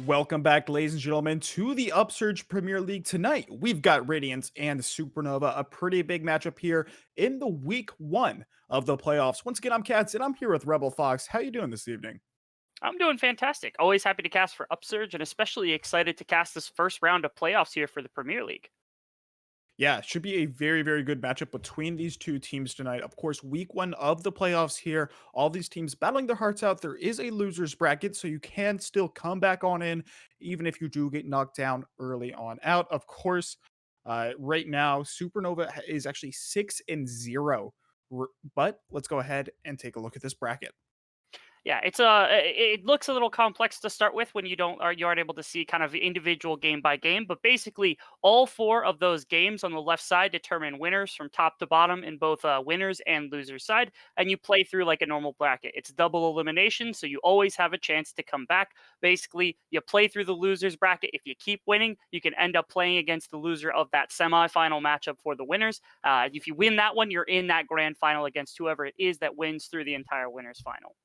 Welcome back, ladies and gentlemen, to the Upsurge Premier League tonight. We've got Radiance and Supernova, a pretty big matchup here in the week one of the playoffs. Once again, I'm Cats, and I'm here with Rebel Fox. How you doing this evening? I'm doing fantastic. Always happy to cast for Upsurge and especially excited to cast this first round of playoffs here for the Premier League. Yeah, it should be a very, very good matchup between these two teams tonight. Of course, week one of the playoffs here, all these teams battling their hearts out. There is a loser's bracket, so you can still come back on in, even if you do get knocked down early on out. Of course, right now, Supernova is actually 6-0. But let's go ahead and take a look at this bracket. Yeah, it looks a little complex to start with when you aren't able to see kind of individual game by game, but basically all four of those games on the left side determine winners from top to bottom in both winners and losers side, and you play through like a normal bracket. It's double elimination, so you always have a chance to come back. Basically, you play through the losers bracket. If you keep winning, you can end up playing against the loser of that semifinal matchup for the winners. If you win that one, you're in that grand final against whoever it is that wins through the entire winners final.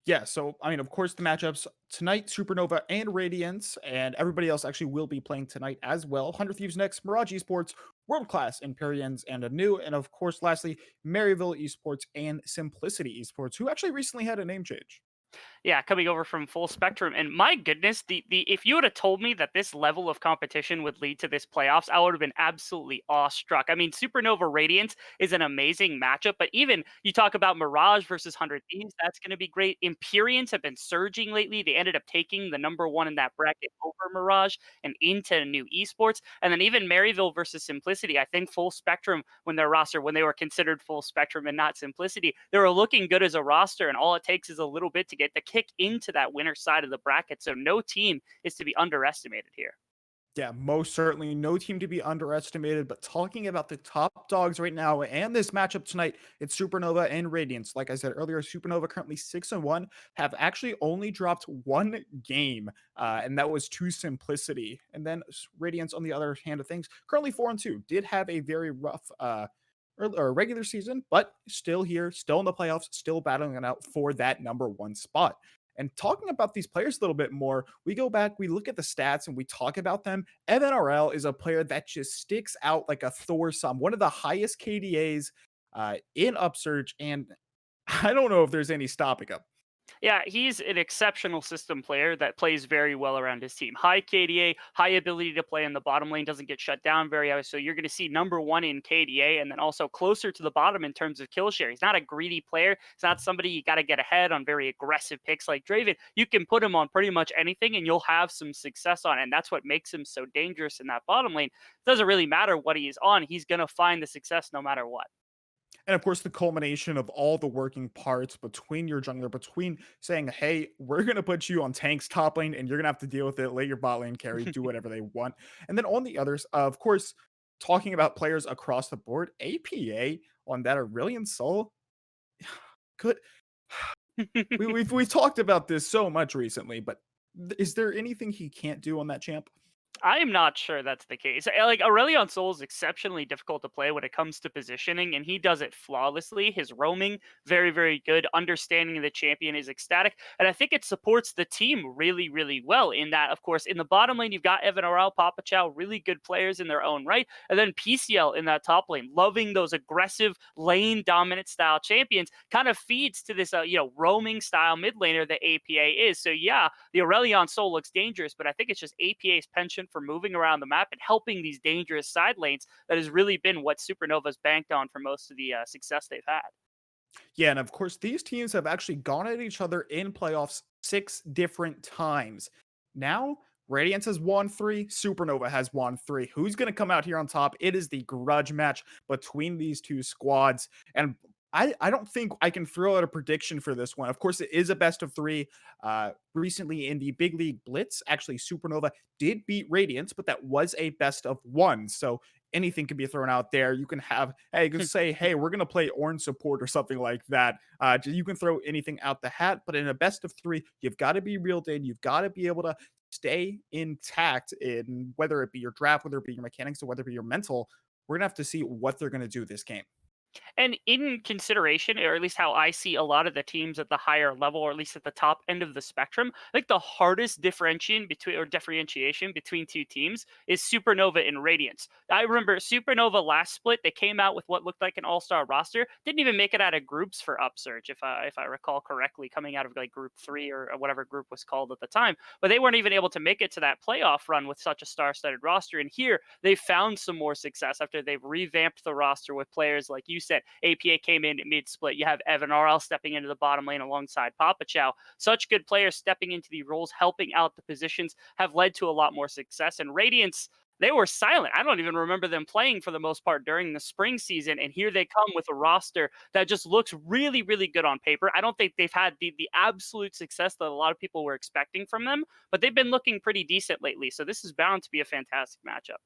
Yeah, so I mean, of course, the matchups tonight, Supernova and Radiance, and everybody else actually will be playing tonight as well. 100 Thieves next, Mirage Esports, World Class, Imperians, and Anew. And of course, lastly, Maryville Esports and Simplicity Esports, who actually recently had a name change. Yeah, coming over from Full Spectrum. And my goodness, the if you would have told me that this level of competition would lead to this playoffs, I would have been absolutely awestruck. I mean, Supernova Radiance is an amazing matchup, but even you talk about Mirage versus 100 Thieves, that's going to be great. Imperians have been surging lately. They ended up taking the number one in that bracket over Mirage and into new esports. And then even Maryville versus Simplicity, I think Full Spectrum, when their roster, when they were considered Full Spectrum and not Simplicity, they were looking good as a roster. And all it takes is a little bit to get the kick into that winner side of the bracket. So no team is to be underestimated here. Yeah, most certainly no team to be underestimated. But talking about the top dogs right now and this matchup tonight, it's Supernova and Radiance. Like I said earlier, Supernova currently 6-1, have actually only dropped one game, and that was to Simplicity. And then Radiance, on the other hand of things, currently 4-2, did have a very rough or regular season, but still here, still in the playoffs, still battling it out for that number one spot. And talking about these players a little bit more, we go back, we look at the stats, and we talk about them. MNRL is a player that just sticks out like a Thor sum, one of the highest KDAs in Upsurge, and I don't know if there's any stopping him. Yeah, he's an exceptional system player that plays very well around his team. High KDA, high ability to play in the bottom lane, doesn't get shut down very high. So you're going to see number one in KDA and then also closer to the bottom in terms of kill share. He's not a greedy player. He's not somebody you got to get ahead on very aggressive picks like Draven. You can put him on pretty much anything and you'll have some success on it. And that's what makes him so dangerous in that bottom lane. It doesn't really matter what he is on. He's going to find the success no matter what. And of course, the culmination of all the working parts between your jungler, between saying, hey, we're going to put you on tank's top lane and you're going to have to deal with it, let your bot lane carry, do whatever they want. And then on the others, of course, talking about players across the board, APA on that Aurelion Sol could we've talked about this so much recently, but is there anything he can't do on that champ? I am not sure that's the case. Like Aurelion Sol is exceptionally difficult to play when it comes to positioning, and he does it flawlessly. His roaming, very, very good. Understanding the champion is ecstatic, and I think it supports the team really, really well. In that, of course, in the bottom lane, you've got Evan Orel, Papa Chow, really good players in their own right, and then PCL in that top lane, loving those aggressive lane dominant style champions, kind of feeds to this, roaming style mid laner that APA is. So yeah, the Aurelion Sol looks dangerous, but I think it's just APA's penchant for moving around the map and helping these dangerous side lanes that has really been what Supernova's banked on for most of the success they've had. Yeah, and of course, these teams have actually gone at each other in playoffs 6 different times. Now, Radiance has won 3, Supernova has won 3. Who's going to come out here on top? It is the grudge match between these two squads. And I don't think I can throw out a prediction for this one. Of course, it is a best of 3. Recently in the Big League Blitz, actually, Supernova did beat Radiance, but that was a best of 1. So anything can be thrown out there. You can have, hey, you can say, hey, we're going to play orange support or something like that. You can throw anything out the hat, but in a best of 3, you've got to be reeled in. You've got to be able to stay intact in whether it be your draft, whether it be your mechanics, or whether it be your mental. We're going to have to see what they're going to do this game. And in consideration, or at least how I see a lot of the teams at the higher level, or at least at the top end of the spectrum, I think the hardest differentiation between two teams is Supernova and Radiance. I remember Supernova last split, they came out with what looked like an all-star roster, didn't even make it out of groups for Upsurge, if I recall correctly, coming out of like group 3 or whatever group was called at the time. But they weren't even able to make it to that playoff run with such a star-studded roster. And here they found some more success after they've revamped the roster with players like you said. APA came in mid split. You have Evan RL stepping into the bottom lane alongside Papa Chow. Such good players stepping into the roles, helping out the positions, have led to a lot more success. And Radiance, they were silent. I don't even remember them playing for the most part during the spring season. And here they come with a roster that just looks really, really good on paper. I don't think they've had the absolute success that a lot of people were expecting from them, but they've been looking pretty decent lately. So this is bound to be a fantastic matchup.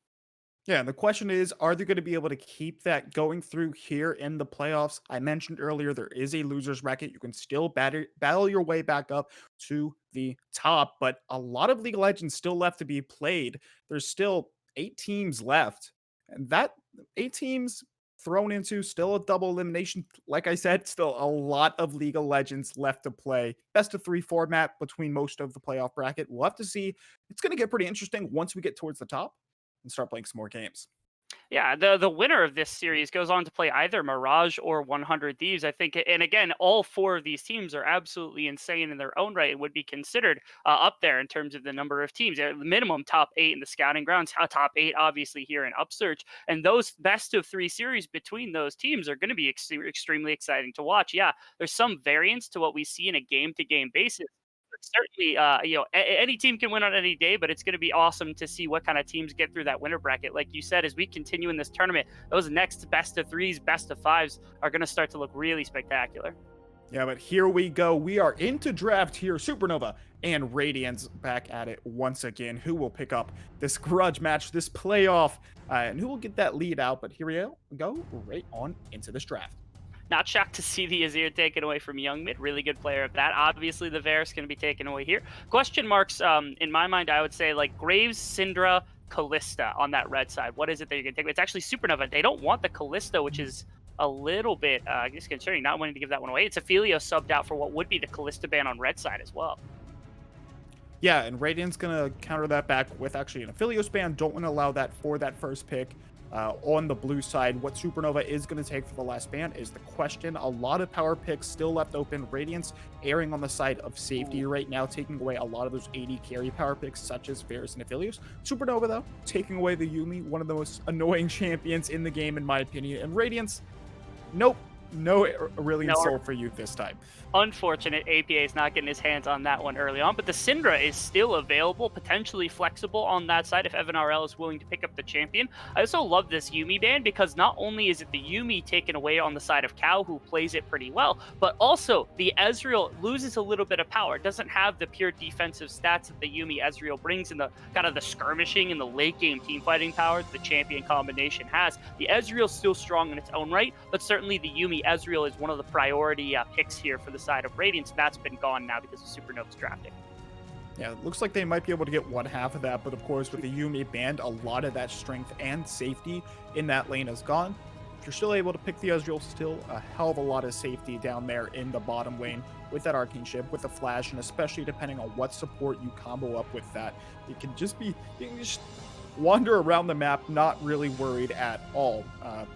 Yeah, and the question is, are they going to be able to keep that going through here in the playoffs? I mentioned earlier there is a loser's bracket. You can still battle your way back up to the top, but a lot of League of Legends still left to be played. There's still 8 teams left, and that 8 teams thrown into still a double elimination. Like I said, still a lot of League of Legends left to play. Best of 3 format between most of the playoff bracket. We'll have to see. It's going to get pretty interesting once we get towards the top and start playing some more games. Yeah, the winner of this series goes on to play either Mirage or 100 Thieves, I think. And again, all 4 of these teams are absolutely insane in their own right and would be considered up there in terms of the number of teams. They're the minimum top 8 in the scouting grounds, top 8 obviously here in Upsurge. And those best of 3 series between those teams are going to be extremely exciting to watch. Yeah, there's some variance to what we see in a game to game basis. Certainly, any team can win on any day, but it's going to be awesome to see what kind of teams get through that winner bracket. Like you said, as we continue in this tournament, those next best of 3s, best of 5s are going to start to look really spectacular. Yeah, but here we go. We are into draft here. Supernova and Radiance back at it once again. Who will pick up this grudge match, this playoff, and who will get that lead out? But here we go right on into this draft. Not shocked to see the Azir taken away from Young Mid. Really good player of that. Obviously, the Varus going to be taken away here. Question marks, in my mind, I would say like Graves, Syndra, Callista on that red side. What is it that you're going to take? It's actually Supernova. They don't want the Callista, which is a little bit disconcerting, not wanting to give that one away. It's Ophelia subbed out for what would be the Callista ban on red side as well. Yeah, and Radiant's going to counter that back with actually an Aphelios ban. Don't want to allow that for that first pick. On the blue side, what Supernova is going to take for the last ban is the question. A lot of power picks still left open. Radiance erring on the side of safety right now, taking away a lot of those 80 carry power picks, such as Varus and Aphelios. Supernova, though, taking away the Yumi, one of the most annoying champions in the game, in my opinion. And Radiance, nope. no Aurelian No, Soul for you this time. unfortunate APA is not getting his hands on that one early on, but the Syndra is still available, potentially flexible on that side if Evan RL is willing to pick up the champion. I also love this Yuumi ban because not only is it the Yuumi taken away on the side of Cow, who plays it pretty well, but also the Ezreal loses a little bit of power. It doesn't have the pure defensive stats that the Yuumi Ezreal brings in the kind of the skirmishing and the late game team fighting power that the champion combination has. The Ezreal's still strong in its own right, but certainly the Yuumi Ezreal is one of the priority picks here for the side of Radiance. That's been gone now because of Supernova's drafting. Yeah, it looks like they might be able to get one half of that, but of course with the Yuumi banned, a lot of that strength and safety in that lane is gone. If you're still able to pick the Ezreal, still a hell of a lot of safety down there in the bottom lane with that Arcane Ship, with the Flash, and especially depending on what support you combo up with that. It can just be, you can just wander around the map, not really worried at all.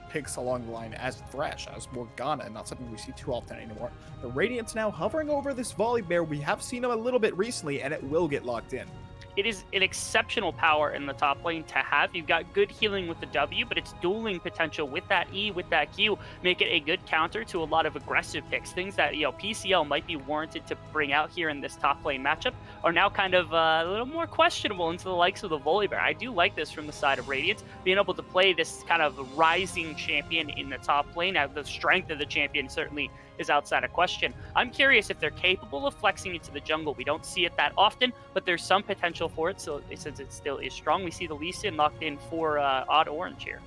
Picks along the line as Thresh, as Morgana, not something we see too often anymore. The Radiance now hovering over this Volibear. We have seen him a little bit recently, and it will get locked in. It is an exceptional power in the top lane to have. You've got good healing with the W, but its dueling potential with that E, with that Q, make it a good counter to a lot of aggressive picks. Things that, PCL might be warranted to bring out here in this top lane matchup are now kind of a little more questionable into the likes of the Volibear. I do like this from the side of Radiance, being able to play this kind of rising champion in the top lane. Now, the strength of the champion certainly is outside of question. I'm curious if they're capable of flexing into the jungle. We don't see it that often, but there's some potential for it. So since it still is strong, we see the Lee Sin locked in for Odd Orange here.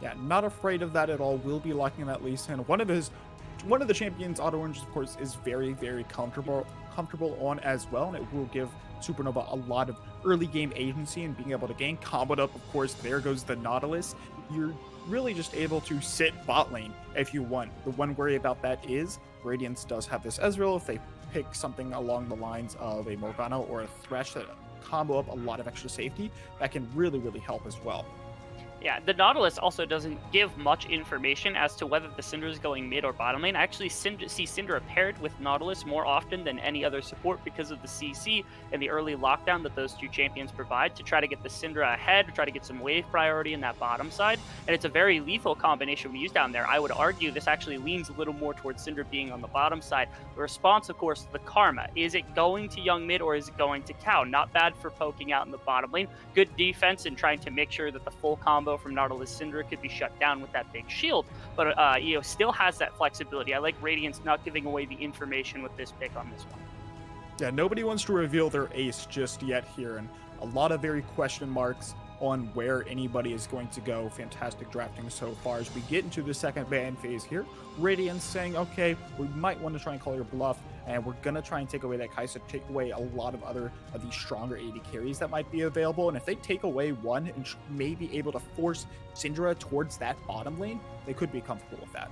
Yeah, not afraid of that at all. Will be locking that Lee Sin. One of the champions, Odd Orange, of course, is very, very comfortable on as well, and it will give Supernova a lot of early game agency and being able to gain comboed up. Of course, there goes the Nautilus. You're really just able to sit bot lane if you want. The one worry about that is Radiance does have this Ezreal. If they pick something along the lines of a Morgana or a Thresh that combo up a lot of extra safety, that can really, really help as well. Yeah, the Nautilus also doesn't give much information as to whether the Syndra is going mid or bottom lane. I actually see Syndra paired with Nautilus more often than any other support because of the CC and the early lockdown that those two champions provide to try to get the Syndra ahead, to try to get some wave priority in that bottom side. And it's a very lethal combination we use down there. I would argue this actually leans a little more towards Syndra being on the bottom side. The response, of course, the Karma. Is it going to Young Mid or is it going to Cow? Not bad for poking out in the bottom lane. Good defense and trying to make sure that the full combo from Nautilus Syndra could be shut down with that big shield, but still has that flexibility. I like Radiance not giving away the information with this pick on this one. Yeah, nobody wants to reveal their ace just yet here, and a lot of very question marks on where anybody is going to go. Fantastic drafting so far as we get into the second ban phase here. Radiance saying, okay, we might want to try and call your bluff, and we're going to try and take away that Kai'Sa, take away a lot of other of these stronger AD carries that might be available. And if they take away one and may be able to force Syndra towards that bottom lane, they could be comfortable with that.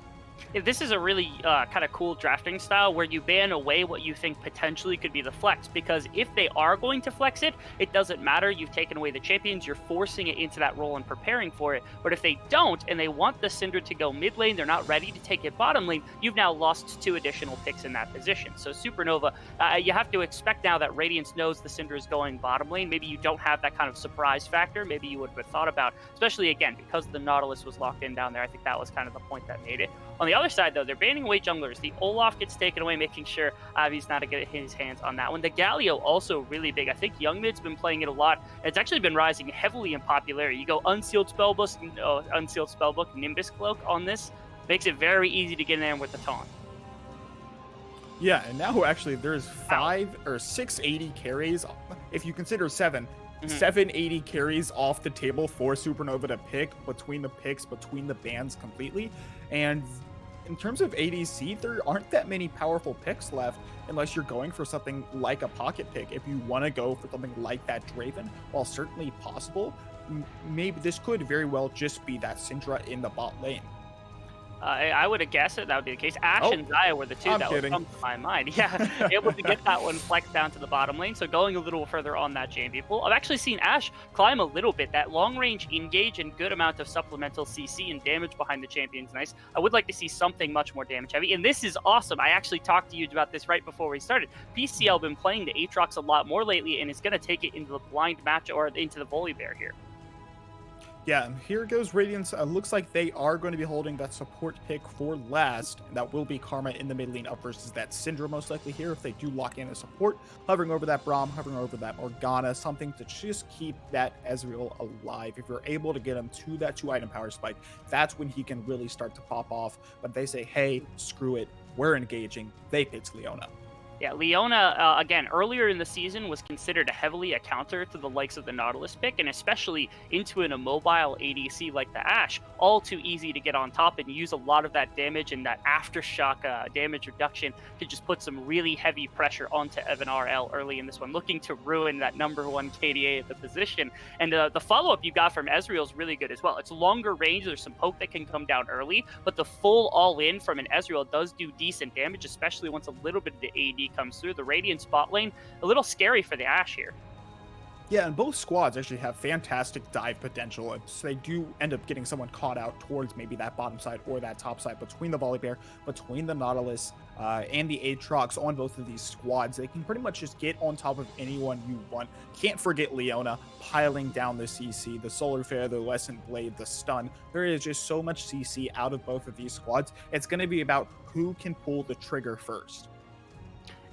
This is a really kind of cool drafting style where you ban away what you think potentially could be the flex, because if they are going to flex it, it doesn't matter. You've taken away the champions, you're forcing it into that role and preparing for it. But if they don't, and they want the Syndra to go mid lane, they're not ready to take it bottom lane, you've now lost 2 additional picks in that position. So Supernova, you have to expect now that Radiance knows the Syndra is going bottom lane. Maybe you don't have that kind of surprise factor. Maybe you would have thought about, especially again, because the Nautilus was locked in down there. I think that was kind of the point that made it. On the other side, though, they're banning away junglers. The Olaf gets taken away, making sure Avi's not to get his hands on that one. The Galio also really big. I think Young Mid's been playing it a lot. It's actually been rising heavily in popularity. You go Unsealed Spellbook, Nimbus Cloak on this. Makes it very easy to get in there with the taunt. Yeah, and now actually there's 5 or 680 carries, if you consider 7. 780 carries off the table for Supernova to pick between the picks, between the bans completely. And in terms of ADC, there aren't that many powerful picks left unless you're going for something like a pocket pick. If you want to go for something like that Draven, while certainly possible, maybe this could very well just be that Syndra in the bot lane. I would have guessed that would be the case. Ashe and Xayah were the two that would come to my mind. Yeah, able to get that one flexed down to the bottom lane. So going a little further on that champion pool. I've actually seen Ashe climb a little bit. That long range engage and good amount of supplemental CC and damage behind the champion's nice. I would like to see something much more damage heavy. And this is awesome. I actually talked to you about this right before we started. PCL been playing the Aatrox a lot more lately and is going to take it into the blind match or into the Volibear here. Yeah, and here goes Radiance. Looks like they are going to be holding that support pick for last. And that will be Karma in the mid lane up versus that Syndra most likely here if they do lock in a support. Hovering over that Braum, hovering over that Morgana, something to just keep that Ezreal alive. If you're able to get him to that 2-item power spike, that's when he can really start to pop off. But they say, hey, screw it, we're engaging. They picked Leona. Yeah, Leona, again, earlier in the season was considered heavily a counter to the likes of the Nautilus pick, and especially into an immobile ADC like the Ashe. All too easy to get on top and use a lot of that damage and that aftershock damage reduction to just put some really heavy pressure onto Evan RL early in this one, looking to ruin that #1 KDA at the position. And the follow-up you got from Ezreal is really good as well. It's longer range, there's some poke that can come down early, but the full all-in from an Ezreal does do decent damage, especially once a little bit of the AD comes through. The Radiant spot lane, a little scary for the Ashe here. Yeah, and both squads actually have fantastic dive potential. So they do end up getting someone caught out towards maybe that bottom side or that top side between the Volibear, between the Nautilus, and the Aatrox on both of these squads. They can pretty much just get on top of anyone you want. Can't forget Leona piling down the CC, the Solar Flare, the Lesson Blade, the Stun. There is just so much CC out of both of these squads. It's going to be about who can pull the trigger first.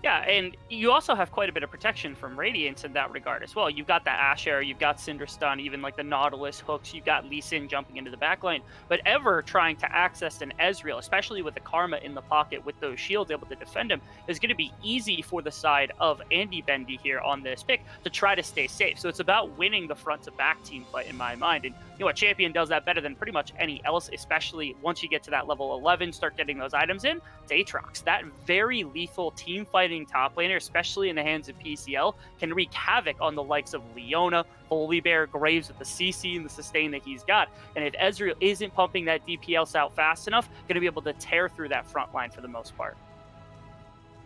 Yeah, and you also have quite a bit of protection from Radiance in that regard as well. You've got the Asher, you've got Cinder Stun, even like the Nautilus hooks, you've got Lee Sin jumping into the backline. But ever trying to access an Ezreal, especially with the Karma in the pocket with those shields able to defend him, is going to be easy for the side of Andy Bendy here on this pick to try to stay safe. So it's about winning the front to back team fight in my mind. And you know, a champion does that better than pretty much any else, especially once you get to that level 11, start getting those items in. It's Aatrox. That very lethal team fighting top laner, especially in the hands of PCL, can wreak havoc on the likes of Leona, Volibear, Graves with the CC and the sustain that he's got. And if Ezreal isn't pumping that DPS out fast enough, going to be able to tear through that front line for the most part.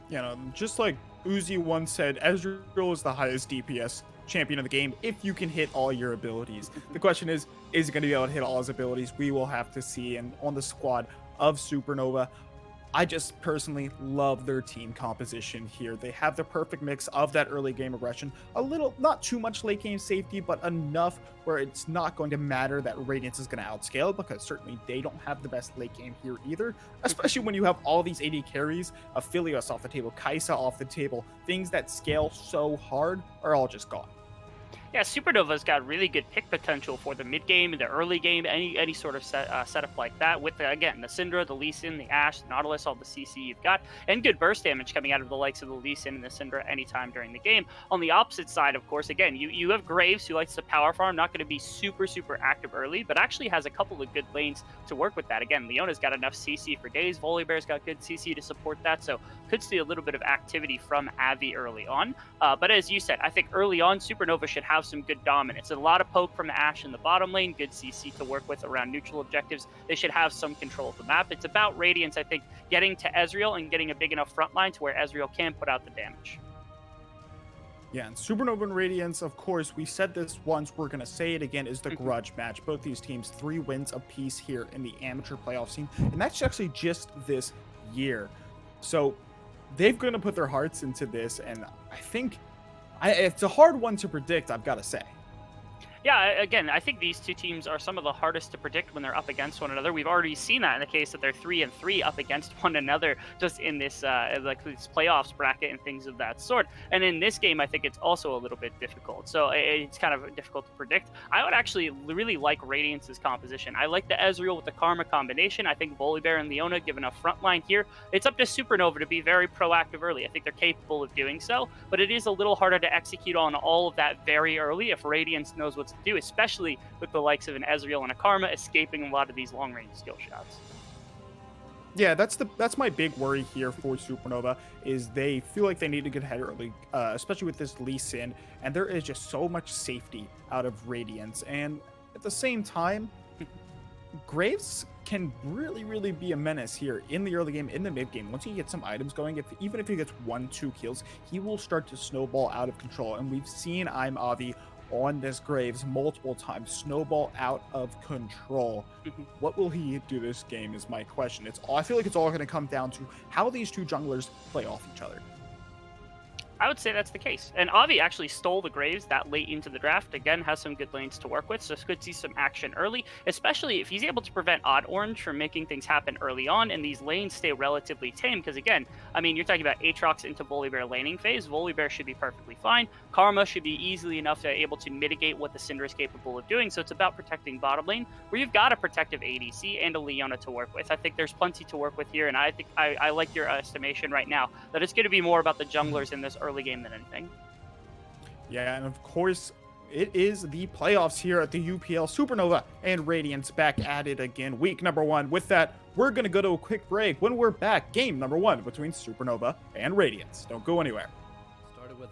You know, just like Uzi once said, Ezreal is the highest DPS champion of the game if you can hit all your abilities. The question is he going to be able to hit all his abilities? We will have to see. And on the squad of Supernova, I just personally love their team composition here. They have the perfect mix of that early game aggression, a little, not too much late game safety, but enough where it's not going to matter that Radiance is going to outscale, because certainly they don't have the best late game here either, especially when you have all these AD carries, Aphelios off the table, Kai'Sa off the table. Things that scale so hard are all just gone. Yeah, Supernova's got really good pick potential for the mid game, the early game, any sort of setup like that. With again the Syndra, the Lee Sin, the Ashe, the Nautilus, all the CC you've got, and good burst damage coming out of the likes of the Lee Sin and the Syndra anytime during the game. On the opposite side, of course, again you have Graves, who likes to power farm, not going to be super active early, but actually has a couple of good lanes to work with that. Again, Leona's got enough CC for days. Volibear's got good CC to support that, so could see a little bit of activity from Avi early on. But as you said, I think early on Supernova should have some good dominance. A lot of poke from the Ashe in the bottom lane, good CC to work with around neutral objectives. They should have some control of the map. It's about Radiance, I think, getting to Ezreal and getting a big enough front line to where Ezreal can put out the damage. Yeah, and Supernova and Radiance, of course, we said this once, we're going to say it again, is the grudge match. Both these teams, 3 wins apiece here in the amateur playoff scene, and that's actually just this year. So they've going to put their hearts into this, and I think it's a hard one to predict, I've got to say. Yeah, again, I think these two teams are some of the hardest to predict when they're up against one another. We've already seen that in the case that they're 3-3 up against one another just in this like this playoffs bracket and things of that sort. And in this game, I think it's also a little bit difficult. So it's kind of difficult to predict. I would actually really like Radiance's composition. I like the Ezreal with the Karma combination. I think Volibear and Leona give enough front line here. It's up to Supernova to be very proactive early. I think they're capable of doing so, but it is a little harder to execute on all of that very early if Radiance knows what's to do, especially with the likes of an Ezreal and a Karma escaping a lot of these long-range skill shots. Yeah, that's my big worry here for Supernova, is they feel like they need to get ahead early, especially with this Lee Sin, and there is just so much safety out of Radiance. And at the same time, Graves can really be a menace here in the early game, in the mid game. Once he gets some items going, even if he gets 1-2 kills, he will start to snowball out of control. And we've seen I'm Avi on this Graves multiple times, snowball out of control. What will he do this game is my question. I feel like it's all going to come down to how these two junglers play off each other. I would say that's the case. And Avi actually stole the Graves that late into the draft. Again, has some good lanes to work with, so could see some action early, especially if he's able to prevent Odd Orange from making things happen early on, and these lanes stay relatively tame. Because again, I mean, you're talking about Aatrox into Volibear laning phase. Volibear should be perfectly fine. Karma should be easily enough to able to mitigate what the Syndra is capable of doing. So it's about protecting bottom lane, where you've got a protective ADC and a Leona to work with. I think there's plenty to work with here, and I think I like your estimation right now that it's going to be more about the junglers in this early game than anything. Yeah, and of course, it is the playoffs here at the UPL. Supernova and Radiance back at it again, week number 1. With that, we're going to go to a quick break. When we're back, game number 1 between Supernova and Radiance. Don't go anywhere. Started with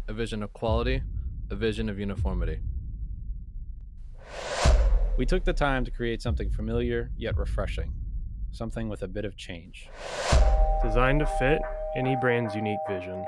a vision of quality, a vision of uniformity. We took the time to create something familiar yet refreshing, something with a bit of change. Designed to fit any brand's unique vision.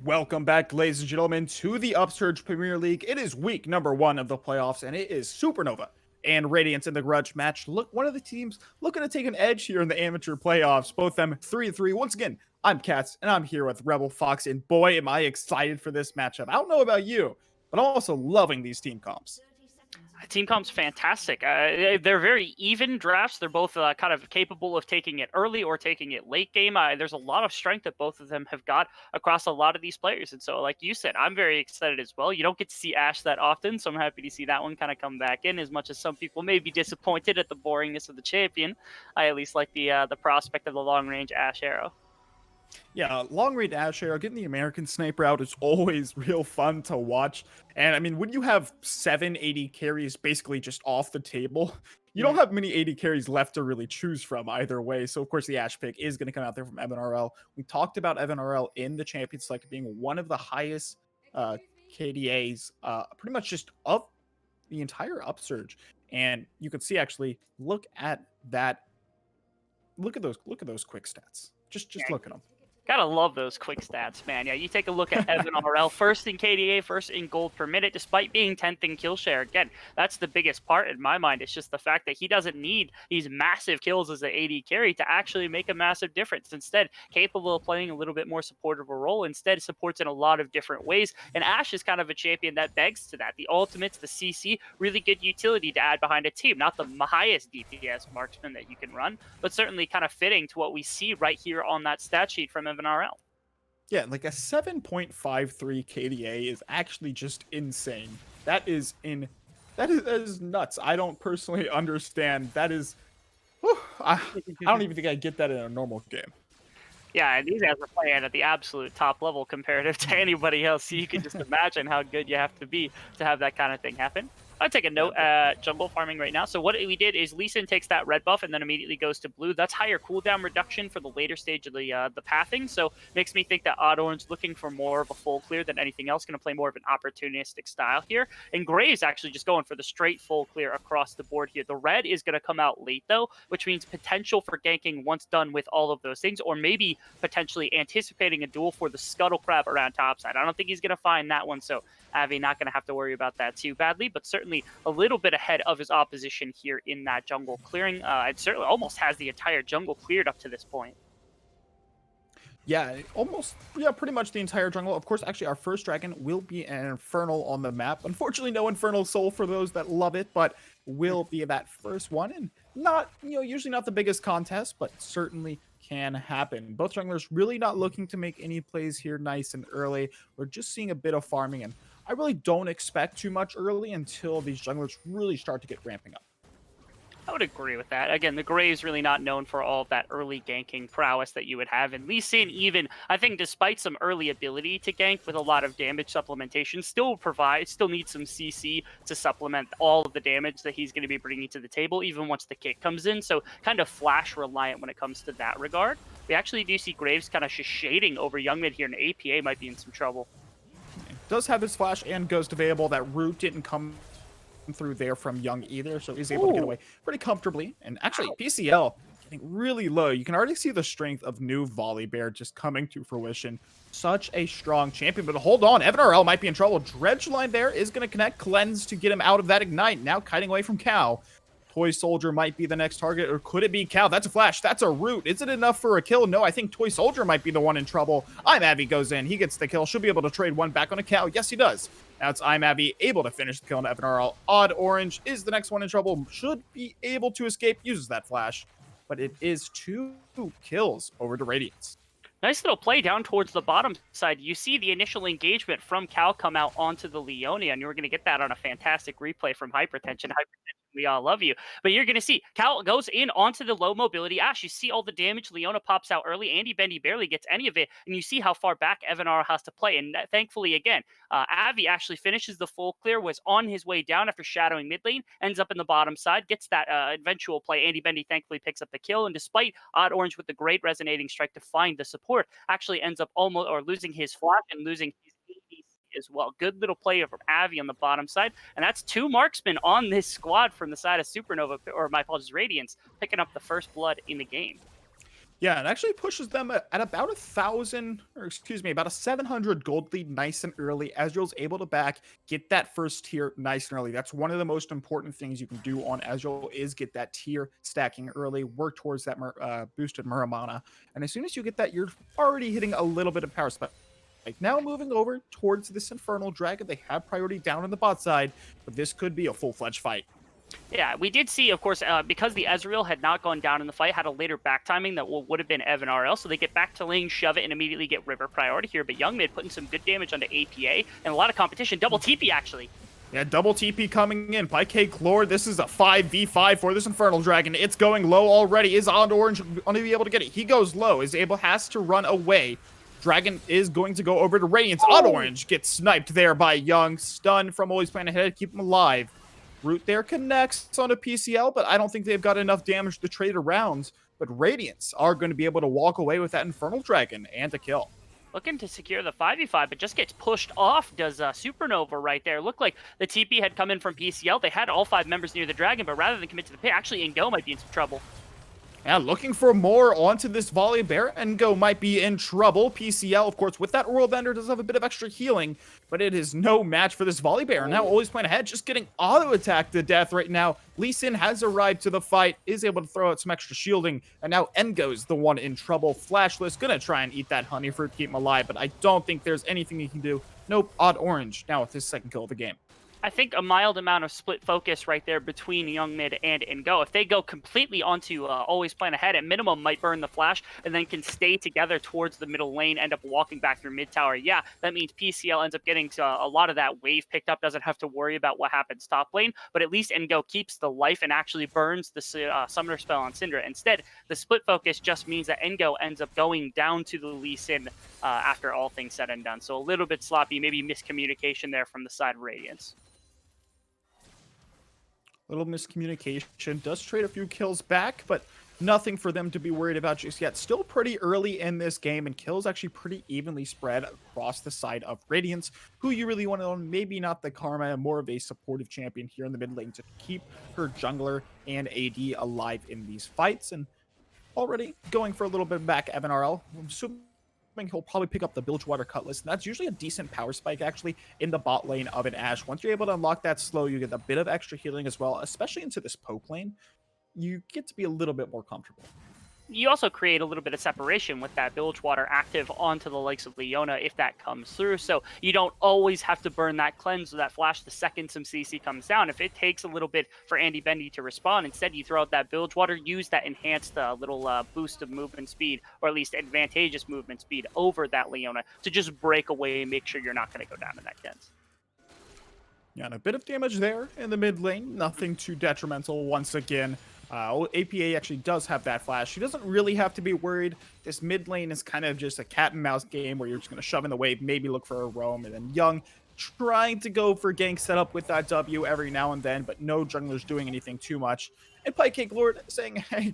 Welcome back, ladies and gentlemen, to the Upsurge Premier League. It is week number 1 of the playoffs, and it is Supernova and Radiance in the grudge match. Look, one of the teams looking to take an edge here in the amateur playoffs. Both them 3-3. Once again, I'm Katz, and I'm here with Rebel Fox, and boy, am I excited for this matchup. I don't know about you, but I'm also loving these team comps. Team comp's fantastic. They're very even drafts. They're both kind of capable of taking it early or taking it late game. There's a lot of strength that both of them have got across a lot of these players. And so, like you said, I'm very excited as well. You don't get to see Ashe that often, so I'm happy to see that one kind of come back in. As much as some people may be disappointed at the boringness of the champion, I at least like the prospect of the long-range Ashe arrow. Yeah, long range Ashe arrow, getting the American sniper out is always real fun to watch. And I mean, when you have 7 80 carries basically just off the table, you don't have many 80 carries left to really choose from either way. So of course the Ashe pick is going to come out there from EvanRL. We talked about EvanRL in the champion select being one of the highest KDAs, pretty much just of the entire Upsurge. And you can see actually, look at that. Look at those quick stats. Just look at them. Gotta love those quick stats, man. Yeah, you take a look at Evan RL, first in KDA, first in gold per minute, despite being 10th in kill share. Again, that's the biggest part in my mind. It's just the fact that he doesn't need these massive kills as an AD carry to actually make a massive difference. Instead, capable of playing a little bit more supportive of a role. Instead, supports in a lot of different ways. And Ashe is kind of a champion that begs to that. The ultimates, the CC, really good utility to add behind a team. Not the highest DPS marksman that you can run, but certainly kind of fitting to what we see right here on that stat sheet from Evan RL. Yeah, like a 7.53 KDA is actually just insane. That is nuts. I don't personally understand. That is, I don't even think I get that in a normal game. Yeah, and these guys are playing at the absolute top level comparative to anybody else. So you can just imagine how good you have to be to have that kind of thing happen. I'll take a note at jungle farming right now. So what we did is Lee Sin takes that red buff and then immediately goes to blue. That's higher cooldown reduction for the later stage of the pathing. So makes me think that Odd Orange looking for more of a full clear than anything else. Going to play more of an opportunistic style here. And Gray's actually just going for the straight full clear across the board here. The red is going to come out late though, which means potential for ganking once done with all of those things, or maybe potentially anticipating a duel for the Scuttle Crab around topside. I don't think he's going to find that one. So Avi not going to have to worry about that too badly, but certainly a little bit ahead of his opposition here in that jungle clearing. It certainly almost has the entire jungle cleared up to this point. Yeah, almost, yeah, pretty much the entire jungle. Of course, actually, our first dragon will be an Infernal on the map. Unfortunately, no Infernal Soul for those that love it, but will be that first one. And not, usually not the biggest contest, but certainly can happen. Both junglers really not looking to make any plays here nice and early. We're just seeing a bit of farming, and I really don't expect too much early until these junglers really start to get ramping up. I would agree with that. Again, the Gray is really not known for all of that early ganking prowess that you would have. And Lee Sin, even, I think, despite some early ability to gank with a lot of damage supplementation, still needs some CC to supplement all of the damage that he's going to be bringing to the table, even once the kick comes in. So kind of flash reliant when it comes to that regard. We actually do see Graves kind of just shading over Youngmid here, and APA might be in some trouble. Does have his flash and ghost available. That root didn't come through there from Young either, so he's able to get away pretty comfortably. And actually, PCL getting really low. You can already see the strength of new Volley Bear just coming to fruition. Such a strong champion, but hold on, EvanRL might be in trouble. Dredge line there is going to connect Cleanse to get him out of that ignite. Now kiting away from Cow. Toy Soldier might be the next target, or could it be Cow? That's a flash. That's a root. Is it enough for a kill? No, I think Toy Soldier might be the one in trouble. Avi goes in. He gets the kill. Should be able to trade one back on a Cow. Yes, he does. Now it's Avi able to finish the kill on EvanRL. Odd Orange is the next one in trouble. Should be able to escape. Uses that flash. But it is 2 kills over to Radiance. Nice little play down towards the bottom side. You see the initial engagement from Cal come out onto the Leonia, and you're going to get that on a fantastic replay from Hypertension. We all love you. But you're going to see Cal goes in onto the low mobility Ashe. You see all the damage. Leona pops out early. Andy Bendy barely gets any of it. And you see how far back EvanRL has to play. And thankfully, again, Avi actually finishes the full clear, was on his way down after shadowing mid lane, ends up in the bottom side, gets that eventual play. Andy Bendy thankfully picks up the kill. And despite Odd Orange with the great resonating strike to find the support, actually ends up almost or losing his flash and losing his ADC as well. Good little play from Avi on the bottom side. And that's 2 marksmen on this squad from the side of Supernova, or my apologies, Radiance, picking up the first blood in the game. Yeah, it actually pushes them at about 1,000, or excuse me, about a 700 gold lead nice and early. Ezreal's able to get that first tier nice and early. That's one of the most important things you can do on Ezreal is get that tier stacking early, work towards that boosted Muramana. And as soon as you get that, you're already hitting a little bit of power spike. Now moving over towards this Infernal Dragon, they have priority down on the bot side, but this could be a full-fledged fight. Yeah, we did see, of course, because the Ezreal had not gone down in the fight, had a later back timing that would have been Evan RL, so they get back to lane, shove it, and immediately get river priority here. But Young Mid putting some good damage onto APA, and a lot of competition. Double TP, actually. Yeah, double TP coming in. By K-Clore, this is a 5v5 for this Infernal Dragon. It's going low already. Is on Orange going to be able to get it? He goes low. Has to run away. Dragon is going to go over to Radiance. On Orange gets sniped there by Young. Stun from Always Plan Ahead. Keep him alive. Root there connects on a PCL, but I don't think they've got enough damage to trade around. But Radiance are going to be able to walk away with that Infernal Dragon and a kill. Looking to secure the 5v5, but just gets pushed off, does Supernova right there. Looked like the TP had come in from PCL. They had all 5 members near the Dragon, but rather than commit to the pit, actually Ingo might be in some trouble. Yeah, looking for more onto this volley bear. Engo might be in trouble. PCL, of course, with that World Ender, does have a bit of extra healing, but it is no match for this volley bear. Now, Always Plan Ahead, just getting auto-attacked to death right now. Lee Sin has arrived to the fight, is able to throw out some extra shielding, and now Engo's the one in trouble. Flashless, gonna try and eat that honey fruit, keep him alive, but I don't think there's anything he can do. Nope, Odd Orange now with his second kill of the game. I think a mild amount of split focus right there between Young Mid and Ingo. If they go completely onto Always Plan Ahead, at minimum might burn the flash and then can stay together towards the middle lane, end up walking back through mid tower. Yeah, that means PCL ends up getting a lot of that wave picked up, doesn't have to worry about what happens top lane, but at least Ingo keeps the life and actually burns the summoner spell on Syndra. Instead, the split focus just means that Ingo ends up going down to the Lee Sin after all things said and done. So a little bit sloppy, maybe miscommunication there from the side of Radiance. Little miscommunication. Does trade a few kills back, but nothing for them to be worried about just yet. Still pretty early in this game, and kills actually pretty evenly spread across the side of Radiance, who you really want to own. Maybe not the Karma, more of a supportive champion here in the mid lane to keep her jungler and AD alive in these fights. And already going for a little bit back, Evan RL. He'll probably pick up the Bilgewater Cutlass, and that's usually a decent power spike actually in the bot lane of an Ashe. Once you're able to unlock that slow, you get a bit of extra healing as well, especially into this poke lane. You get to be a little bit more comfortable. You also create a little bit of separation with that Bilgewater active onto the likes of Leona if that comes through. So you don't always have to burn that cleanse or that flash the second some CC comes down. If it takes a little bit for Andy Bendy to respond, instead you throw out that Bilgewater, use that enhanced little boost of movement speed, or at least advantageous movement speed over that Leona to just break away and make sure you're not going to go down in that Gens. Yeah, and a bit of damage there in the mid lane. Nothing too detrimental once again. APA actually does have that flash. She doesn't really have to be worried. This mid lane is kind of just a cat and mouse game where you're just going to shove in the wave, maybe look for a roam, and then Young trying to go for gank setup with that W every now and then, but no junglers doing anything too much. And Pike Lord saying, hey,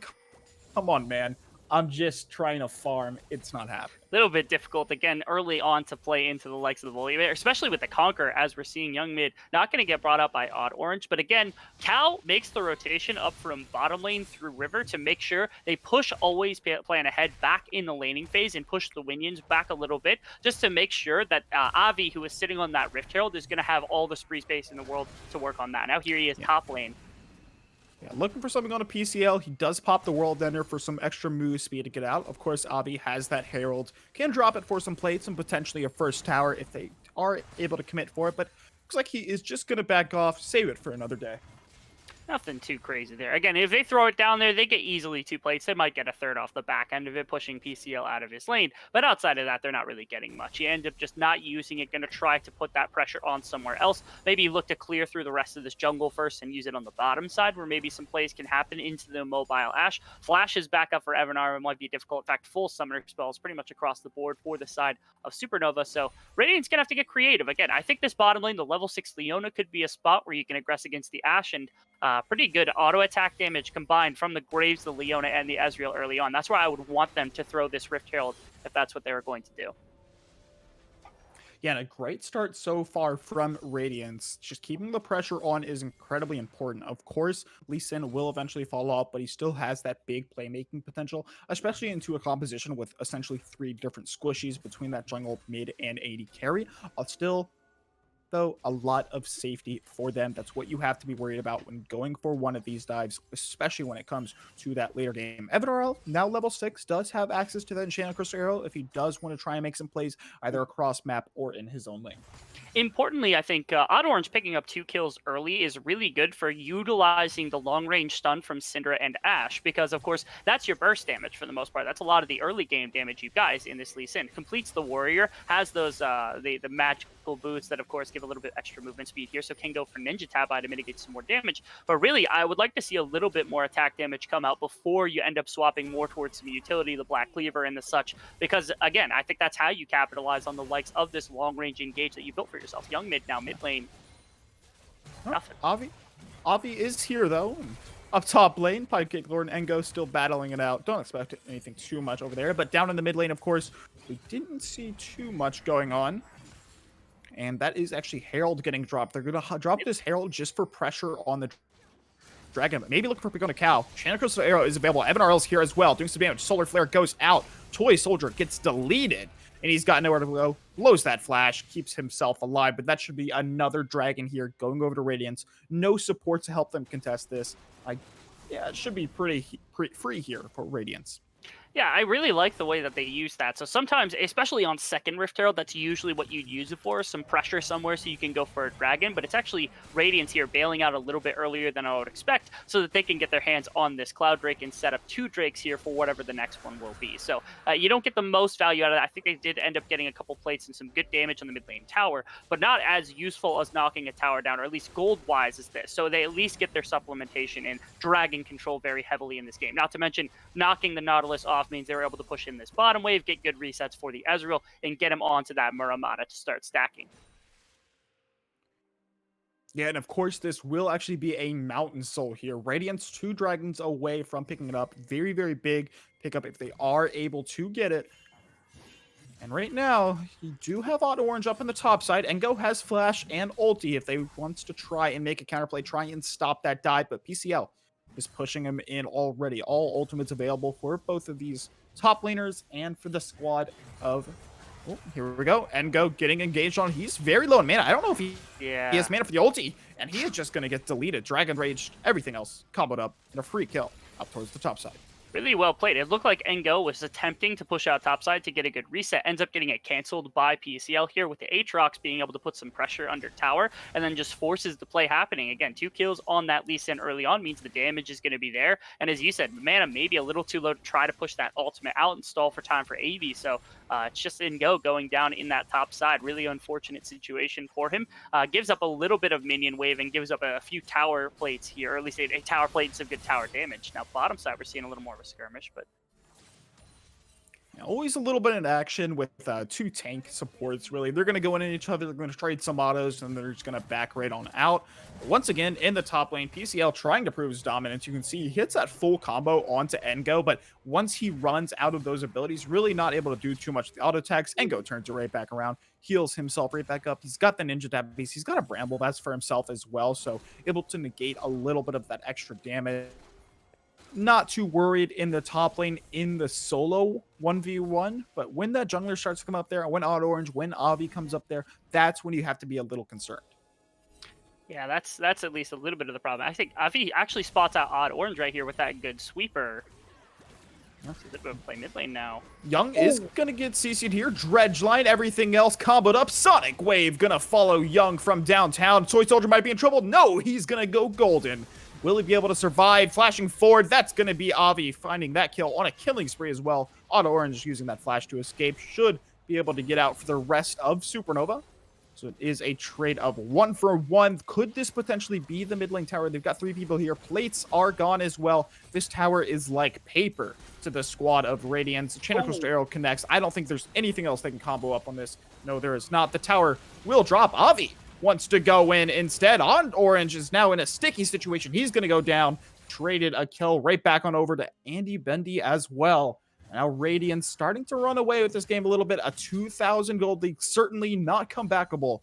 come on, man. I'm just trying to farm. It's not happening. A little bit difficult, again, early on to play into the likes of the volley, especially with the Conquer, as we're seeing Young Mid not going to get brought up by Odd Orange. But again, Cal makes the rotation up from bottom lane through river to make sure they push Always Plan Ahead back in the laning phase and push the Winions back a little bit, just to make sure that Avi, who is sitting on that Rift Herald, is going to have all the spree space in the world to work on that. Now here he is, top lane. Yeah, looking for something on a PCL. He does pop the World Ender for some extra move speed to get out. Of course, Avi has that Herald. Can drop it for some plates and potentially a first tower if they are able to commit for it. But looks like he is just going to back off, save it for another day. Nothing too crazy there. Again, if they throw it down there, they get easily 2 plates. They might get a third off the back end of it, pushing PCL out of his lane. But outside of that, they're not really getting much. You end up just not using it, going to try to put that pressure on somewhere else. Maybe look to clear through the rest of this jungle first and use it on the bottom side, where maybe some plays can happen into the mobile Ashe. Flash is back up for Evanar. It might be difficult. In fact, full summoner spells pretty much across the board for the side of Supernova. So Radiant's going to have to get creative. Again, I think this bottom lane, the level 6 Leona, could be a spot where you can aggress against the Ashe, and pretty good auto attack damage combined from the Graves, the Leona, and the Ezreal early on. That's where I would want them to throw this Rift Herald if that's what they were going to do. Yeah, and a great start so far from Radiance. Just keeping the pressure on is incredibly important. Of course, Lee Sin will eventually fall off, but he still has that big playmaking potential, especially into a composition with essentially 3 different squishies between that jungle, mid, and AD carry. Still, though, a lot of safety for them. That's what you have to be worried about when going for one of these dives, especially when it comes to that later game. Evan RL, now level 6, does have access to that Enchanted Crystal Arrow if he does want to try and make some plays either across map or in his own lane. Importantly, I think Odd Orange picking up 2 kills early is really good for utilizing the long-range stun from Syndra and Ashe, because, of course, that's your burst damage for the most part. That's a lot of the early game damage you guys in this Lee Sin. Completes the Warrior, has those the magical boots that, of course, give a little bit extra movement speed here, so can go for Ninja Tabi to mitigate some more damage. But really, I would like to see a little bit more attack damage come out before you end up swapping more towards some utility, the Black Cleaver and the such, because, again, I think that's how you capitalize on the likes of this long-range engage that you built for yourself. Young mid now, mid lane. Nothing. Avi is here, though. Up top lane, Pipe Kick Lord and Engo still battling it out. Don't expect anything too much over there. But down in the mid lane, of course, we didn't see too much going on. And that is actually Herald getting dropped. They're going to drop this Herald just for pressure on the Dragon, but maybe looking for Picona Cow. Enchanted Crystal Arrow is available. Evan RL's here as well, doing some damage. Solar Flare goes out. Toy Soldier gets deleted, and he's got nowhere to go. Blows that flash, keeps himself alive, but that should be another Dragon here going over to Radiance. No support to help them contest this. Yeah, it should be pretty free here for Radiance. Yeah, I really like the way that they use that. So sometimes, especially on second Rift Herald, that's usually what you'd use it for, some pressure somewhere so you can go for a Dragon, but it's actually Radiance here bailing out a little bit earlier than I would expect so that they can get their hands on this Cloud Drake and set up 2 Drakes here for whatever the next one will be. So you don't get the most value out of that. I think they did end up getting a couple plates and some good damage on the mid lane tower, but not as useful as knocking a tower down, or at least gold-wise as this. So they at least get their supplementation and Dragon control very heavily in this game. Not to mention, knocking the Nautilus off means they were able to push in this bottom wave, get good resets for the Ezreal, and get him onto that Muramata to start stacking. Yeah, and of course, this will actually be a Mountain Soul here. Radiance 2 Dragons away from picking it up. Very, very big pickup if they are able to get it. And right now, you do have Odd Orange up in the top side. Engo has Flash and Ulti if they wants to try and make a counterplay, try and stop that dive, but PCL is pushing him in already. All ultimates available for both of these top laners and for the squad of... Oh, here we go. Engo getting engaged on. He's very low in mana. I don't know if he has mana for the ulti, and he is just going to get deleted. Dragon Rage, everything else comboed up in a free kill up towards the top side. Really well played. It looked like Engo was attempting to push out topside to get a good reset. Ends up getting it canceled by PCL here with the Aatrox being able to put some pressure under tower and then just forces the play happening. Again, 2 kills on that Lee Sin early on means the damage is going to be there. And as you said, mana maybe a little too low to try to push that ultimate out and stall for time for AV. So it's just Engo going down in that top side. Really unfortunate situation for him. Gives up a little bit of minion wave and gives up a few tower plates here, or at least a tower plate and some good tower damage. Now bottom side, we're seeing a little more of a skirmish, but always a little bit in action with 2 tank supports, really. They're going to go in each other, they're going to trade some autos, and they're just going to back right on out. But once again, in the top lane, PCL trying to prove his dominance. You can see he hits that full combo onto Engo, but once he runs out of those abilities, really not able to do too much with the auto attacks. Engo turns it right back around, heals himself right back up. He's got the Ninja Tab piece, he's got a Bramble Vest for himself as well, so able to negate a little bit of that extra damage. Not too worried in the top lane in the solo 1v1, but when that jungler starts to come up there, when Odd Orange, when Avi comes up there, that's when you have to be a little concerned. Yeah, that's at least a little bit of the problem. I think Avi actually spots out Odd Orange right here with that good sweeper. He's a bit of a play mid lane now. Young is going to get CC'd here. Dredge line, everything else comboed up. Sonic Wave going to follow Young from downtown. Toy Soldier might be in trouble. No, he's going to go golden. Will he be able to survive? Flashing forward, that's going to be Avi finding that kill on a killing spree as well. Odd Orange using that flash to escape. Should be able to get out for the rest of Supernova. So it is a trade of 1 for 1. Could this potentially be the mid lane tower? They've got 3 people here. Plates are gone as well. This tower is like paper to the squad of Radiance. Enchanted Crystal Arrow connects. I don't think there's anything else they can combo up on this. No, there is not. The tower will drop. Avi wants to go in instead. Odd Orange is now in a sticky situation. He's going to go down. Traded a kill right back on over to Andy Bendy as well. Now Radiance starting to run away with this game a little bit. A 2,000 gold lead, certainly not comebackable.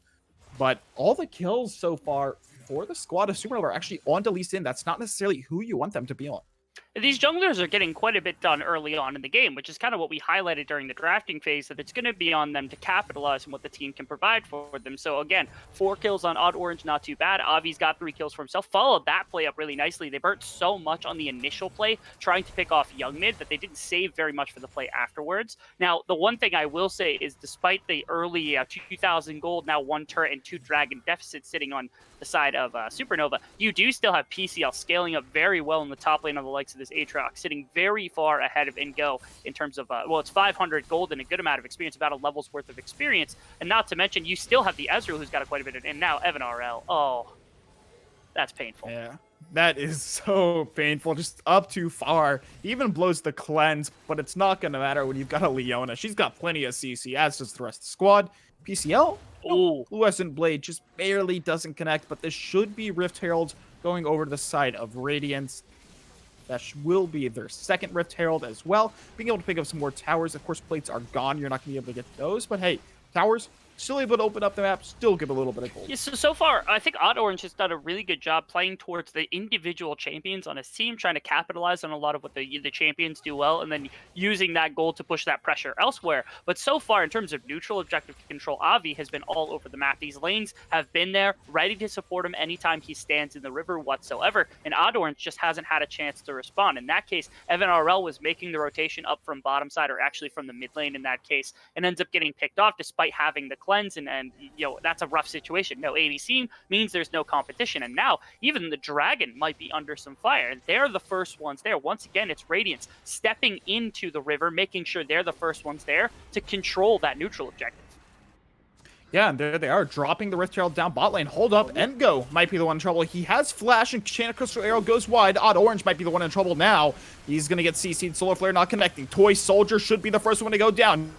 But all the kills so far for the squad of Supernova are actually on to Lee Sin. That's not necessarily who you want them to be on. These junglers are getting quite a bit done early on in the game, which is kind of what we highlighted during the drafting phase, that it's going to be on them to capitalize on what the team can provide for them. So again, 4 kills on Odd Orange, not too bad. Avi's got 3 kills for himself. Followed that play up really nicely. They burnt so much on the initial play, trying to pick off Young Mid, that they didn't save very much for the play afterwards. Now, the one thing I will say is, despite the early 2,000 gold, now 1 turret and 2 dragon deficit sitting on the side of Supernova, you do still have PCL scaling up very well in the top lane on the likes of this Aatrox, sitting very far ahead of Ingo in terms of, well, it's 500 gold and a good amount of experience, about a level's worth of experience. And not to mention, you still have the Ezreal, who's got quite a bit of, and now Evan RL. Oh, that's painful. Yeah, that is so painful. Just up too far. He even blows the cleanse, but it's not going to matter when you've got a Leona. She's got plenty of CC, as does the rest of the squad. PCL? Ooh. Fluorescent Blade just barely doesn't connect, but this should be Rift Herald going over to the side of Radiance. That will be their second Rift Herald as well. Being able to pick up some more towers. Of course, plates are gone. You're not going to be able to get those. But hey, towers, still able to open up the map, still give a little bit of gold. Yeah, so far, I think Odd Orange has done a really good job playing towards the individual champions on his team, trying to capitalize on a lot of what the champions do well, and then using that gold to push that pressure elsewhere. But so far, in terms of neutral objective control, Avi has been all over the map. These lanes have been there, ready to support him anytime he stands in the river whatsoever, and Odd Orange just hasn't had a chance to respond. In that case, Evan RL was making the rotation up from bottom side, or actually from the mid lane in that case, and ends up getting picked off despite having the cleanse, and you know, that's a rough situation. No ADC means there's no competition, and now even the dragon might be under some fire, and they're the first ones there. Once again, it's Radiance stepping into the river, making sure they're the first ones there to control that neutral objective. Yeah, and there they are, dropping the Rift Herald down bot lane. Hold up, Engo might be the one in trouble. He has Flash, and Chana Crystal Arrow goes wide. Odd Orange might be the one in trouble now. He's going to get CC'd. Solar Flare not connecting. Toy Soldier should be the first one to go down.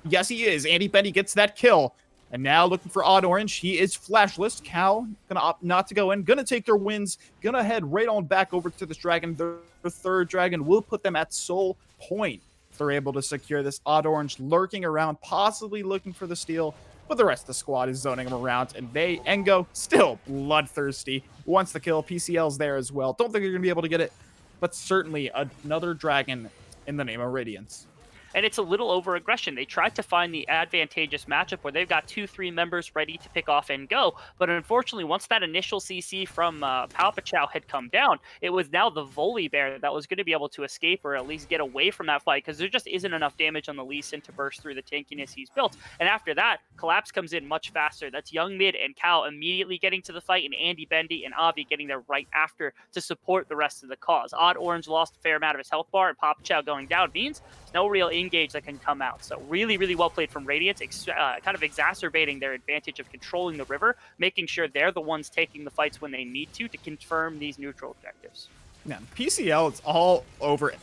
Yes, he is. Andy Benny gets that kill. And now looking for Odd Orange. He is flashless. Cal gonna opt not to go in. Gonna take their wins. Gonna head right on back over to this dragon. The third dragon will put them at soul point. If they're able to secure this, Odd Orange lurking around, possibly looking for the steal. But the rest of the squad is zoning him around. And Engo, still bloodthirsty. Wants the kill. PCL's there as well. Don't think you're gonna be able to get it. But certainly another dragon in the name of Radiance. And it's a little over-aggression. They tried to find the advantageous matchup where they've got 2-3 members ready to pick off and go. But unfortunately, once that initial CC from Palpachow had come down, it was now the Volibear that was going to be able to escape or at least get away from that fight, because there just isn't enough damage on the Lee Sin to burst through the tankiness he's built. And after that, Collapse comes in much faster. That's Young Mid and Cal immediately getting to the fight, and Andy Bendy and Avi getting there right after to support the rest of the cause. Odd Orange lost a fair amount of his health bar, and Palpachow going down means there's no real engage that can come out. So really, really well played from Radiance, kind of exacerbating their advantage of controlling the river, making sure they're the ones taking the fights when they need to confirm these neutral objectives. Yeah, PCL, it's all over it.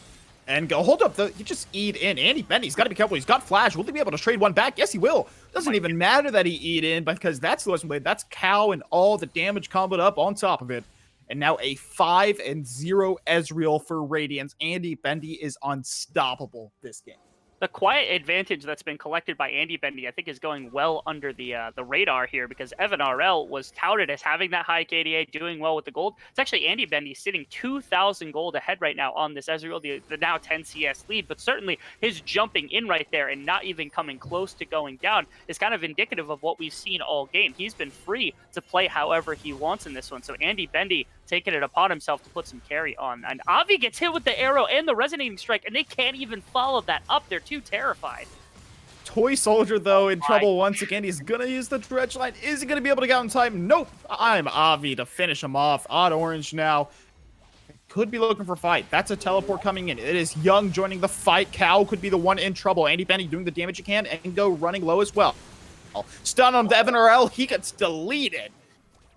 And go, hold up, you just eat in. Andy Bendy's got to be careful. He's got Flash. Will he be able to trade one back? Yes, he will. Doesn't even matter that he eat in, because that's the Western Blade. That's Cow and all the damage comboed up on top of it. And now a 5-0 Ezreal for Radiance. Andy Bendy is unstoppable this game. The quiet advantage that's been collected by Andy Bendy, I think, is going well under the radar here, because Evan RL was touted as having that high KDA, doing well with the gold. It's actually Andy Bendy sitting 2,000 gold ahead right now on this Ezreal, the now 10 CS lead, but certainly his jumping in right there and not even coming close to going down is kind of indicative of what we've seen all game. He's been free to play however he wants in this one, so Andy Bendy taking it upon himself to put some carry on. And Avi gets hit with the arrow and the resonating strike, and they can't even follow that up. They're too terrified. Toy Soldier, though, in trouble once again. He's going to use the dredge line. Is he going to be able to get out in time? Nope. I'm Avi to finish him off. Odd Orange now could be looking for a fight. That's a teleport coming in. It is Young joining the fight. Cow could be the one in trouble. Andy Benny doing the damage he can, and go running low as well. Stun on the Evan RL. He gets deleted.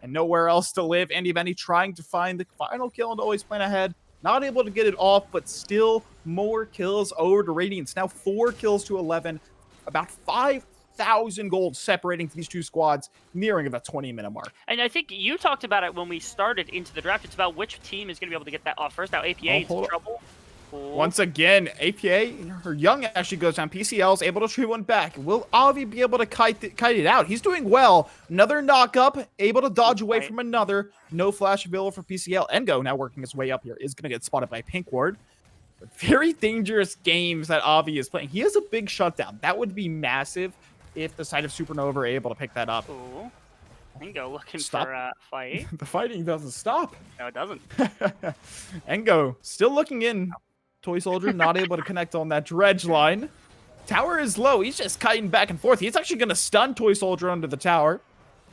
And nowhere else to live. Andy Benny trying to find the final kill and always plan ahead. Not able to get it off, but still more kills over to Radiance. Now 4 kills to 11. About 5,000 gold separating these two squads, nearing the 20-minute mark. And I think you talked about it when we started into the draft. It's about which team is going to be able to get that off first. Now APA is in trouble. Once again, APA, or Young actually goes down. PCL is able to tree one back. Will Avi be able to kite it out? He's doing well. Another knock up, able to dodge away from another. No flash available for PCL. Engo now working his way up here is going to get spotted by Pink Ward. But very dangerous games that Avi is playing. He has a big shutdown. That would be massive if the side of Supernova are able to pick that up. Ooh. Engo looking for a fight. The fighting doesn't stop. No, it doesn't. Engo still looking in. Toy Soldier not able to connect on that dredge line. Tower is low. He's just kiting back and forth. He's actually going to stun Toy Soldier under the tower.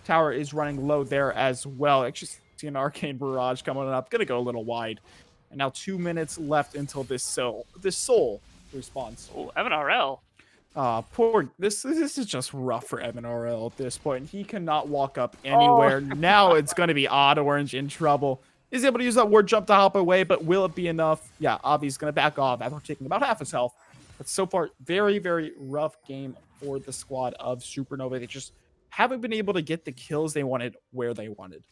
Tower is running low there as well. Actually see an Arcane Barrage coming up. Going to go a little wide. And now 2 minutes left until this soul response. Oh, Evan RL. Poor. This is just rough for Evan RL at this point. He cannot walk up anywhere. Now it's going to be Odd Orange in trouble. Is able to use that ward jump to hop away, but will it be enough? Yeah, Avi's going to back off after taking about half his health. But so far, very, very rough game for the squad of Supernova. They just haven't been able to get the kills they wanted where they wanted.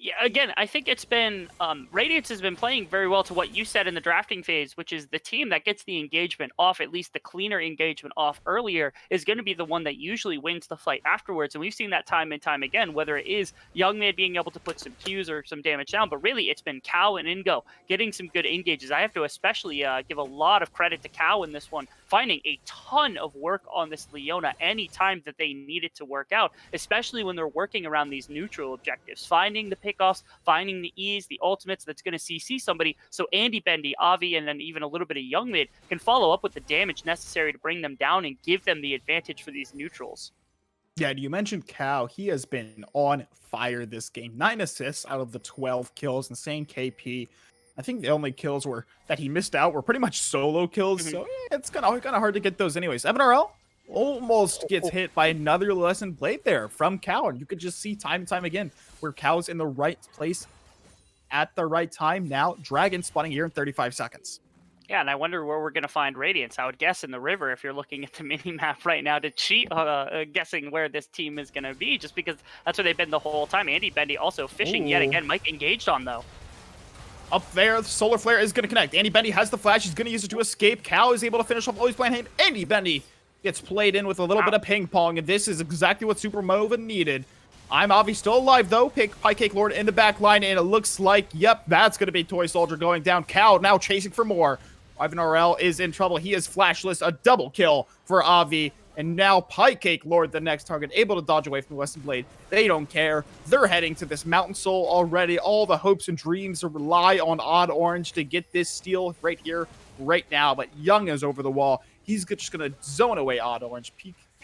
Yeah, again, I think it's been Radiance has been playing very well to what you said in the drafting phase, which is the team that gets the engagement off, at least the cleaner engagement off earlier, is going to be the one that usually wins the fight afterwards. And we've seen that time and time again, whether it is Youngman being able to put some Qs or some damage down, but really it's been Cow and Ingo getting some good engages. I have to especially give a lot of credit to Cow in this one, finding a ton of work on this Leona anytime that they need it to work out, especially when they're working around these neutral objectives, finding the pickoffs, finding the E's, the ultimates that's going to CC somebody, so Andy Bendy, Avi, and then even a little bit of Young Mid can follow up with the damage necessary to bring them down and give them the advantage for these neutrals. Yeah, you mentioned Cow. He has been on fire this game. 9 assists out of the 12 kills. Insane KP. I think the only kills that he missed out were pretty much solo kills, so it's kind of hard to get those anyways. Evan RL almost gets hit by another lesson played there from Cow, and you could just see time and time again where Cow's in the right place at the right time. Now, Dragon spawning here in 35 seconds. Yeah, and I wonder where we're going to find Radiance. I would guess in the river if you're looking at the mini-map right now to cheat, guessing where this team is going to be, just because that's where they've been the whole time. Andy Bendy also fishing yet again. Mike engaged on, though. Up there, the Solar Flare is going to connect. Andy Bendy has the flash. He's going to use it to escape. Cow is able to finish off always playing hand. Andy Bendy gets played in with a little bit of ping pong, and this is exactly what Supernova needed. I'm Avi still alive, though. Pie Cake Lord in the back line, and it looks like, yep, that's going to be Toy Soldier going down. Cow now chasing for more. Ivan RL is in trouble. He is flashless. A double kill for Avi. And now Pie Cake Lord, the next target, able to dodge away from the Western Blade. They don't care. They're heading to this Mountain Soul already. All the hopes and dreams rely on Odd Orange to get this steal right here, right now. But Young is over the wall. He's just going to zone away Odd Orange.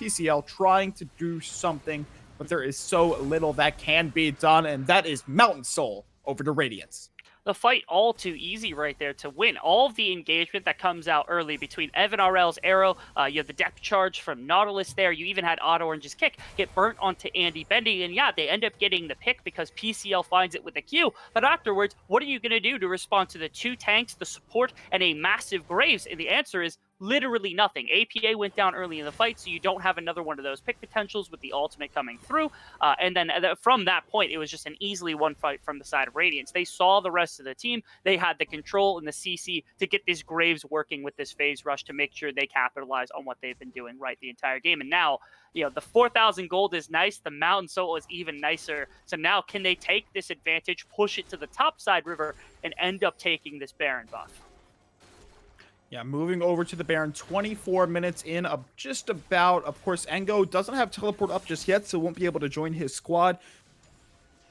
PCL trying to do something, but there is so little that can be done, and that is Mountain Soul over to Radiance. The fight all too easy right there to win. All of the engagement that comes out early between Evan RL's arrow, you have the depth charge from Nautilus there, you even had Odd Orange's kick get burnt onto Andy Bendy, and yeah, they end up getting the pick because PCL finds it with a Q, but afterwards, what are you going to do to respond to the 2 tanks, the support, and a massive Graves? And the answer is literally nothing. APA went down early in the fight, so you don't have another one of those pick potentials with the ultimate coming through. And then from that point, it was just an easily one fight from the side of Radiance. They saw the rest of the team. They had the control and the CC to get this Graves working with this phase rush to make sure they capitalize on what they've been doing right the entire game. And now, you know, the 4,000 gold is nice. The Mountain Soul is even nicer. So now can they take this advantage, push it to the top side river, and end up taking this Baron buff? Yeah, moving over to the Baron, 24 minutes in, just about. Of course, Engo doesn't have teleport up just yet, so won't be able to join his squad.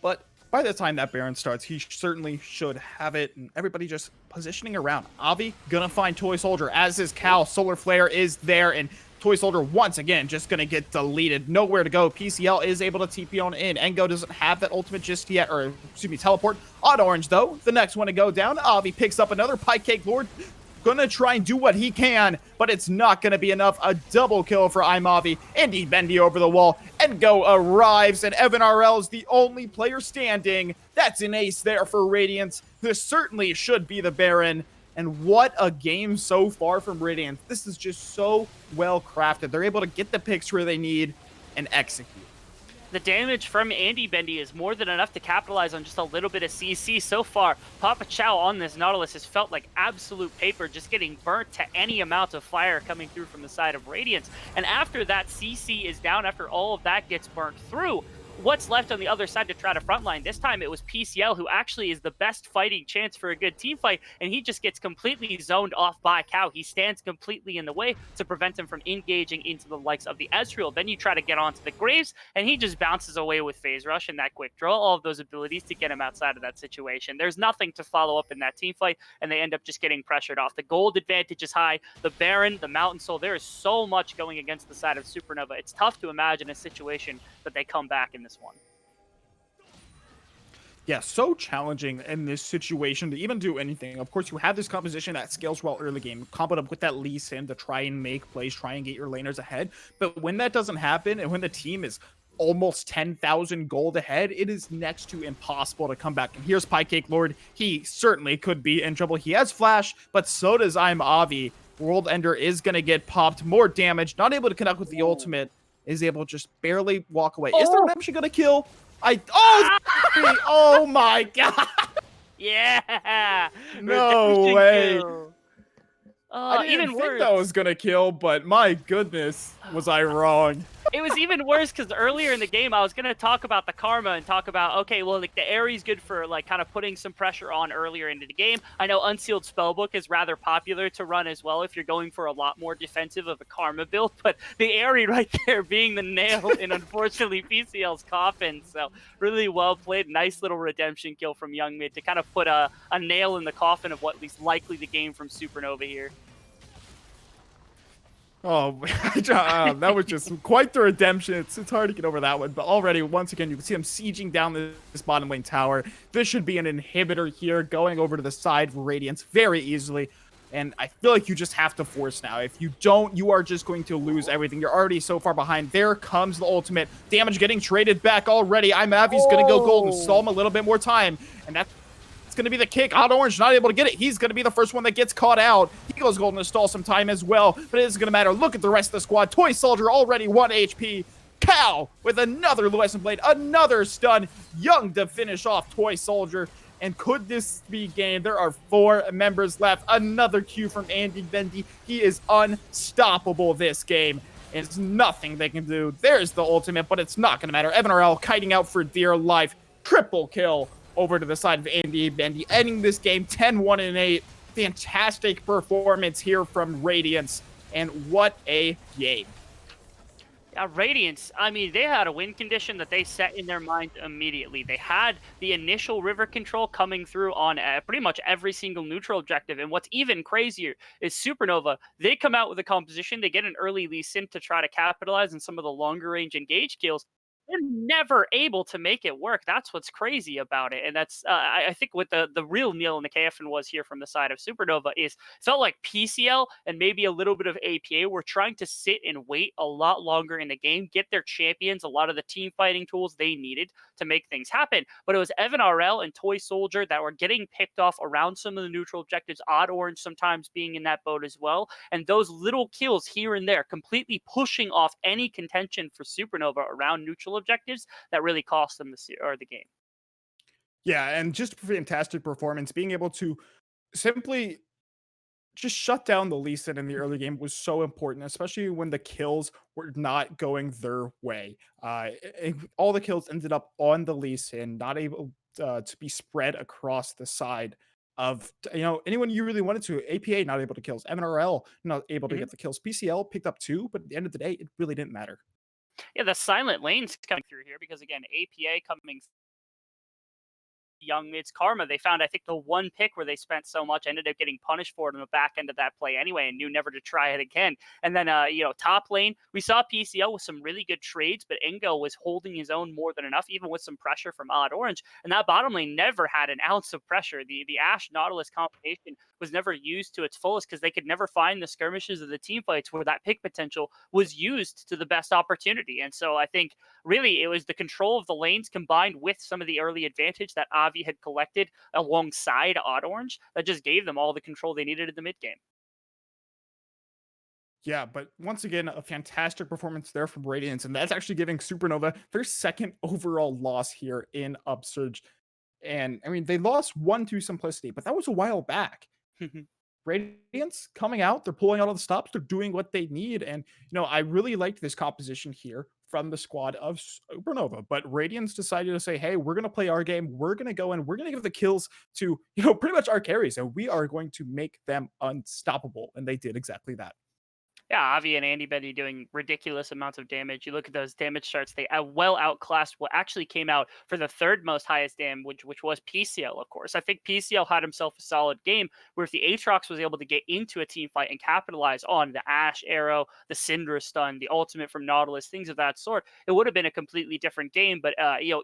But by the time that Baron starts, he certainly should have it, and everybody just positioning around. Avi gonna find Toy Soldier, as is Cal. Solar Flare is there, and Toy Soldier once again just gonna get deleted. Nowhere to go. PCL is able to TP on in. Engo doesn't have that ultimate just yet, or excuse me, teleport. Odd Orange, though, the next one to go down. Avi picks up another Pie Cake Lord. Gonna try and do what he can, but it's not gonna be enough. A double kill for Imavi. Andy Bendy over the wall. Engo arrives, and Evan RL is the only player standing. That's an ace there for Radiance. This certainly should be the Baron. And what a game so far from Radiance. This is just so well crafted. They're able to get the picks where they need and execute. the damage from Andy Bendy is more than enough to capitalize on just a little bit of CC so far. Papa Chow on this Nautilus has felt like absolute paper, just getting burnt to any amount of fire coming through from the side of Radiance. And after that CC is down, after all of that gets burnt through, what's left on the other side to try to frontline? This time it was PCL, who actually is the best fighting chance for a good team fight, and he just gets completely zoned off by Cow. He stands completely in the way to prevent him from engaging into the likes of the Ezreal. Then you try to get onto the Graves, and he just bounces away with Phase Rush and that quick draw, all of those abilities to get him outside of that situation. There's nothing to follow up in that team fight, and they end up just getting pressured off. The gold advantage is high, the Baron, the Mountain Soul, there is so much going against the side of Supernova. It's tough to imagine a situation that they come back in this one. Yeah, so challenging in this situation to even do anything. Of course, you have this composition that scales well early game, comboed up with that Lee Sin to try and make plays, try and get your laners ahead. But when that doesn't happen, and when the team is almost 10,000 gold ahead, it is next to impossible to come back. And here's Piecake Lord. He certainly could be in trouble. He has Flash, but so does I'm Avi. World Ender is going to get popped. More damage, not able to connect with the ultimate. Is able to just barely walk away. Is the redemption gonna kill? Oh my god! Yeah! No way! Kill. I didn't even think worse. that was gonna kill, but my goodness, was I wrong? It was even worse because earlier in the game, I was going to talk about the Karma and talk about, okay, well, like the Aery's good for like kind of putting some pressure on earlier into the game. I know Unsealed Spellbook is rather popular to run as well if you're going for a lot more defensive of a Karma build, but the Aery right there being the nail in, unfortunately, PCL's coffin. So really well played. Nice little redemption kill from Young Mid to kind of put a nail in the coffin of what is likely the game from Supernova here. Oh, that was just quite the redemption. It's hard to get over that one. But already, once again, you can see him sieging down this bottom lane tower. This should be an inhibitor here, going over to the side for Radiance very easily. And I feel like you just have to force now. If you don't, you are just going to lose everything. You're already so far behind. There comes the ultimate. Damage getting traded back already. Avi's going to go gold and stall him a little bit more time. And that's going to be the kick. Odd Orange not able to get it. He's going to be the first one that gets caught out. He goes golden to stall some time as well, but it isn't going to matter. Look at the rest of the squad. Toy Soldier already 1 HP. Cow with another Luminescent Blade, another stun. Young to finish off Toy Soldier. And could this be game? There are 4 members left. Another Q from Andy Bendy. He is unstoppable this game. It's nothing they can do. There's the ultimate, but it's not going to matter. MNRL kiting out for dear life. Triple kill over to the side of Andy Bendy, ending this game 10-1-8. Fantastic performance here from Radiance, and what a game. Yeah, Radiance, I mean, they had a win condition that they set in their mind immediately. They had the initial river control coming through on pretty much every single neutral objective. And what's even crazier is Supernova. They come out with a composition. They get an early Lee Sin to try to capitalize on some of the longer range engage kills. They're never able to make it work. That's what's crazy about it. And that's, I think, what the real nail in the coffin was here from the side of Supernova is felt like PCL and maybe a little bit of APA were trying to sit and wait a lot longer in the game, get their champions a lot of the team fighting tools they needed to make things happen. But it was Evan RL and Toy Soldier that were getting picked off around some of the neutral objectives, Odd Orange sometimes being in that boat as well. And those little kills here and there completely pushing off any contention for Supernova around neutral objectives that really cost them the game. Yeah, and just fantastic performance. Being able to simply just shut down the Lee Sin in the early game was so important, especially when the kills were not going their way. All the kills ended up on the Lee Sin, not able to be spread across the side of anyone you really wanted to. APA not able to kills, MNRL not able to get the kills. PCL picked up 2, but at the end of the day, it really didn't matter. Yeah, the silent lanes coming through here because, again, APA coming Young Mid's Karma. They found, I think, the one pick where they spent so much, ended up getting punished for it on the back end of that play anyway and knew never to try it again. And then, top lane, we saw PCL with some really good trades, but Ingo was holding his own more than enough, even with some pressure from Odd Orange. And that bottom lane never had an ounce of pressure. The Ashe Nautilus combination was never used to its fullest because they could never find the skirmishes of the team fights where that pick potential was used to the best opportunity. And so I think really it was the control of the lanes combined with some of the early advantage that Avi had collected alongside Odd Orange that just gave them all the control they needed in the mid game. Yeah, but once again, a fantastic performance there from Radiance, and that's actually giving Supernova their second overall loss here in Upsurge. And I mean, they lost one to Simplicity, but that was a while back. Radiance coming out, they're pulling out all the stops, they're doing what they need. And, I really liked this composition here from the squad of Supernova. But Radiance decided to say, hey, we're going to play our game. We're going to go and we're going to give the kills to, pretty much our carries, and we are going to make them unstoppable. And they did exactly that. Yeah, Avi and Andy Benny doing ridiculous amounts of damage. You look at those damage charts; they well outclassed what actually came out for the third most highest damage, which was PCL. Of course, I think PCL had himself a solid game where if the Aatrox was able to get into a team fight and capitalize on the Ash Arrow, the Syndra stun, the ultimate from Nautilus, things of that sort, it would have been a completely different game. But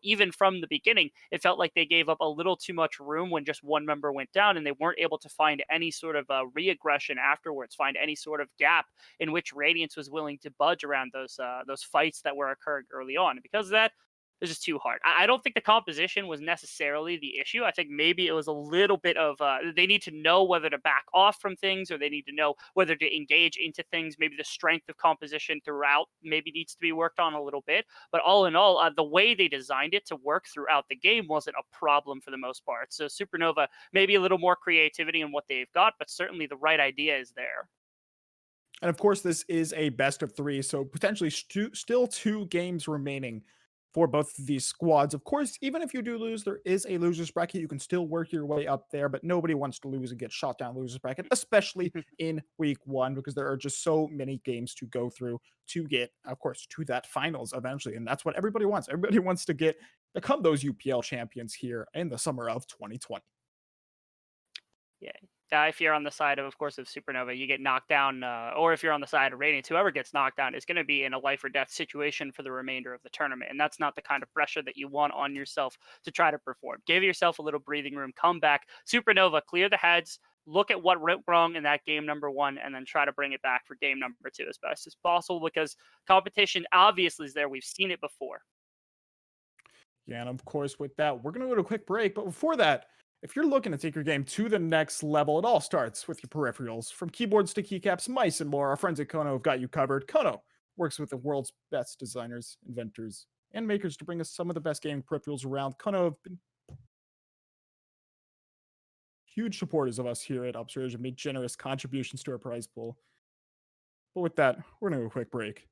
even from the beginning, it felt like they gave up a little too much room when just one member went down, and they weren't able to find any sort of re-aggression afterwards, find any sort of gap in which Radiance was willing to budge around those fights that were occurring early on. And because of that, it's just too hard. I don't think the composition was necessarily the issue. I think maybe it was a little bit of they need to know whether to back off from things, or they need to know whether to engage into things. Maybe the strength of composition throughout maybe needs to be worked on a little bit. But all in all, the way they designed it to work throughout the game wasn't a problem for the most part. So Supernova, maybe a little more creativity in what they've got, but certainly the right idea is there. And of course, this is a best of three, so potentially still 2 games remaining for both of these squads. Of course, even if you do lose, there is a loser's bracket. You can still work your way up there, but nobody wants to lose and get shot down loser's bracket, especially in week 1, because there are just so many games to go through to get, of course, to that finals eventually. And that's what everybody wants. Everybody wants to become those UPL champions here in the summer of 2020. Yeah. If you're on the side of course, of Supernova, you get knocked down, or if you're on the side of Radiance, whoever gets knocked down is going to be in a life or death situation for the remainder of the tournament. And that's not the kind of pressure that you want on yourself to try to perform. Give yourself a little breathing room, come back. Supernova, clear the heads, look at what went wrong in that game number 1, and then try to bring it back for game number 2 as best as possible, because competition obviously is there. We've seen it before. Yeah, and of course, with that, we're going to go to a quick break. But before that, if you're looking to take your game to the next level, it all starts with your peripherals. From keyboards to keycaps, mice, and more, our friends at Kono have got you covered. Kono works with the world's best designers, inventors, and makers to bring us some of the best gaming peripherals around. Kono have been huge supporters of us here at Upsurge and made generous contributions to our prize pool. But with that, we're going to go a quick break.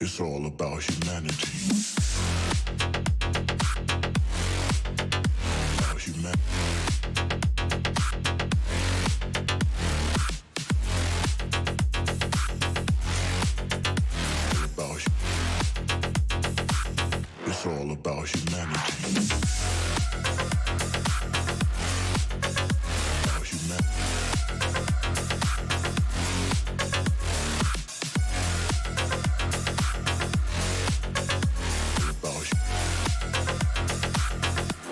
It's all about humanity. About humanity. It's all about humanity. About humanity.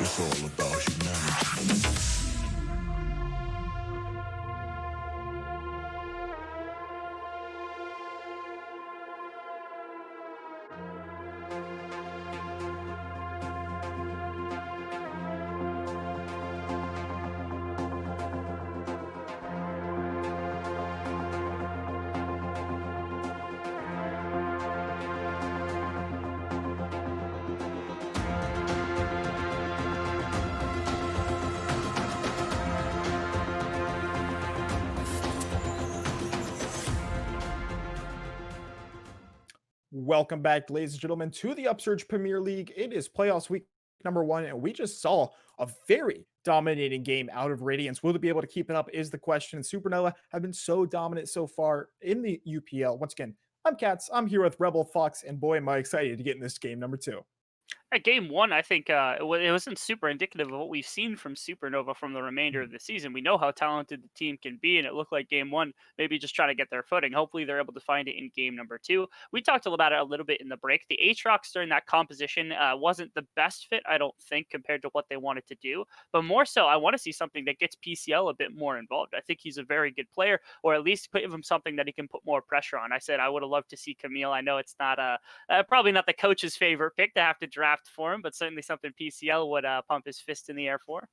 It's all about humanity. Welcome back, ladies and gentlemen, to the Upsurge Premier League. It is playoffs week number 1, and we just saw a very dominating game out of Radiance. Will they be able to keep it up is the question. Supernova have been so dominant so far in the UPL. Once again, I'm Katz. I'm here with Rebel Fox, and boy, am I excited to get in this game number 2. At game one, I think it wasn't super indicative of what we've seen from Supernova from the remainder of the season. We know how talented the team can be, and it looked like game one, maybe just trying to get their footing. Hopefully, they're able to find it in game number 2. We talked about it a little bit in the break. The Aatrox during that composition wasn't the best fit, I don't think, compared to what they wanted to do. But more so, I want to see something that gets PCL a bit more involved. I think he's a very good player, or at least give him something that he can put more pressure on. I said I would have loved to see Camille. I know it's not probably not the coach's favorite pick to have to draft for him, but certainly something PCL would pump his fist in the air for.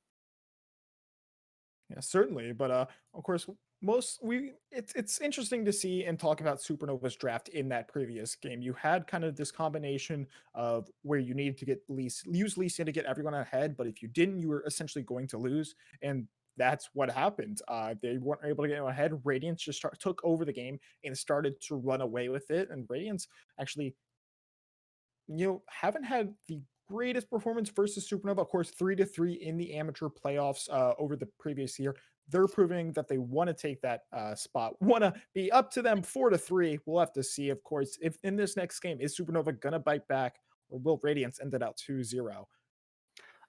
Yeah, certainly. But of course, it's interesting to see and talk about Supernova's draft in that previous game. You had kind of this combination of where you needed to get use Lee Sin to get everyone ahead, but if you didn't, you were essentially going to lose. And that's what happened. They weren't able to get ahead. Radiance just took over the game and started to run away with it. And Radiance actually haven't had the greatest performance versus Supernova. Of course, 3-3 in the amateur playoffs over the previous year. They're proving that they want to take that spot, want to be up to them 4-3. We'll have to see, of course, if in this next game, is Supernova going to bite back or will Radiance end it out 2-0?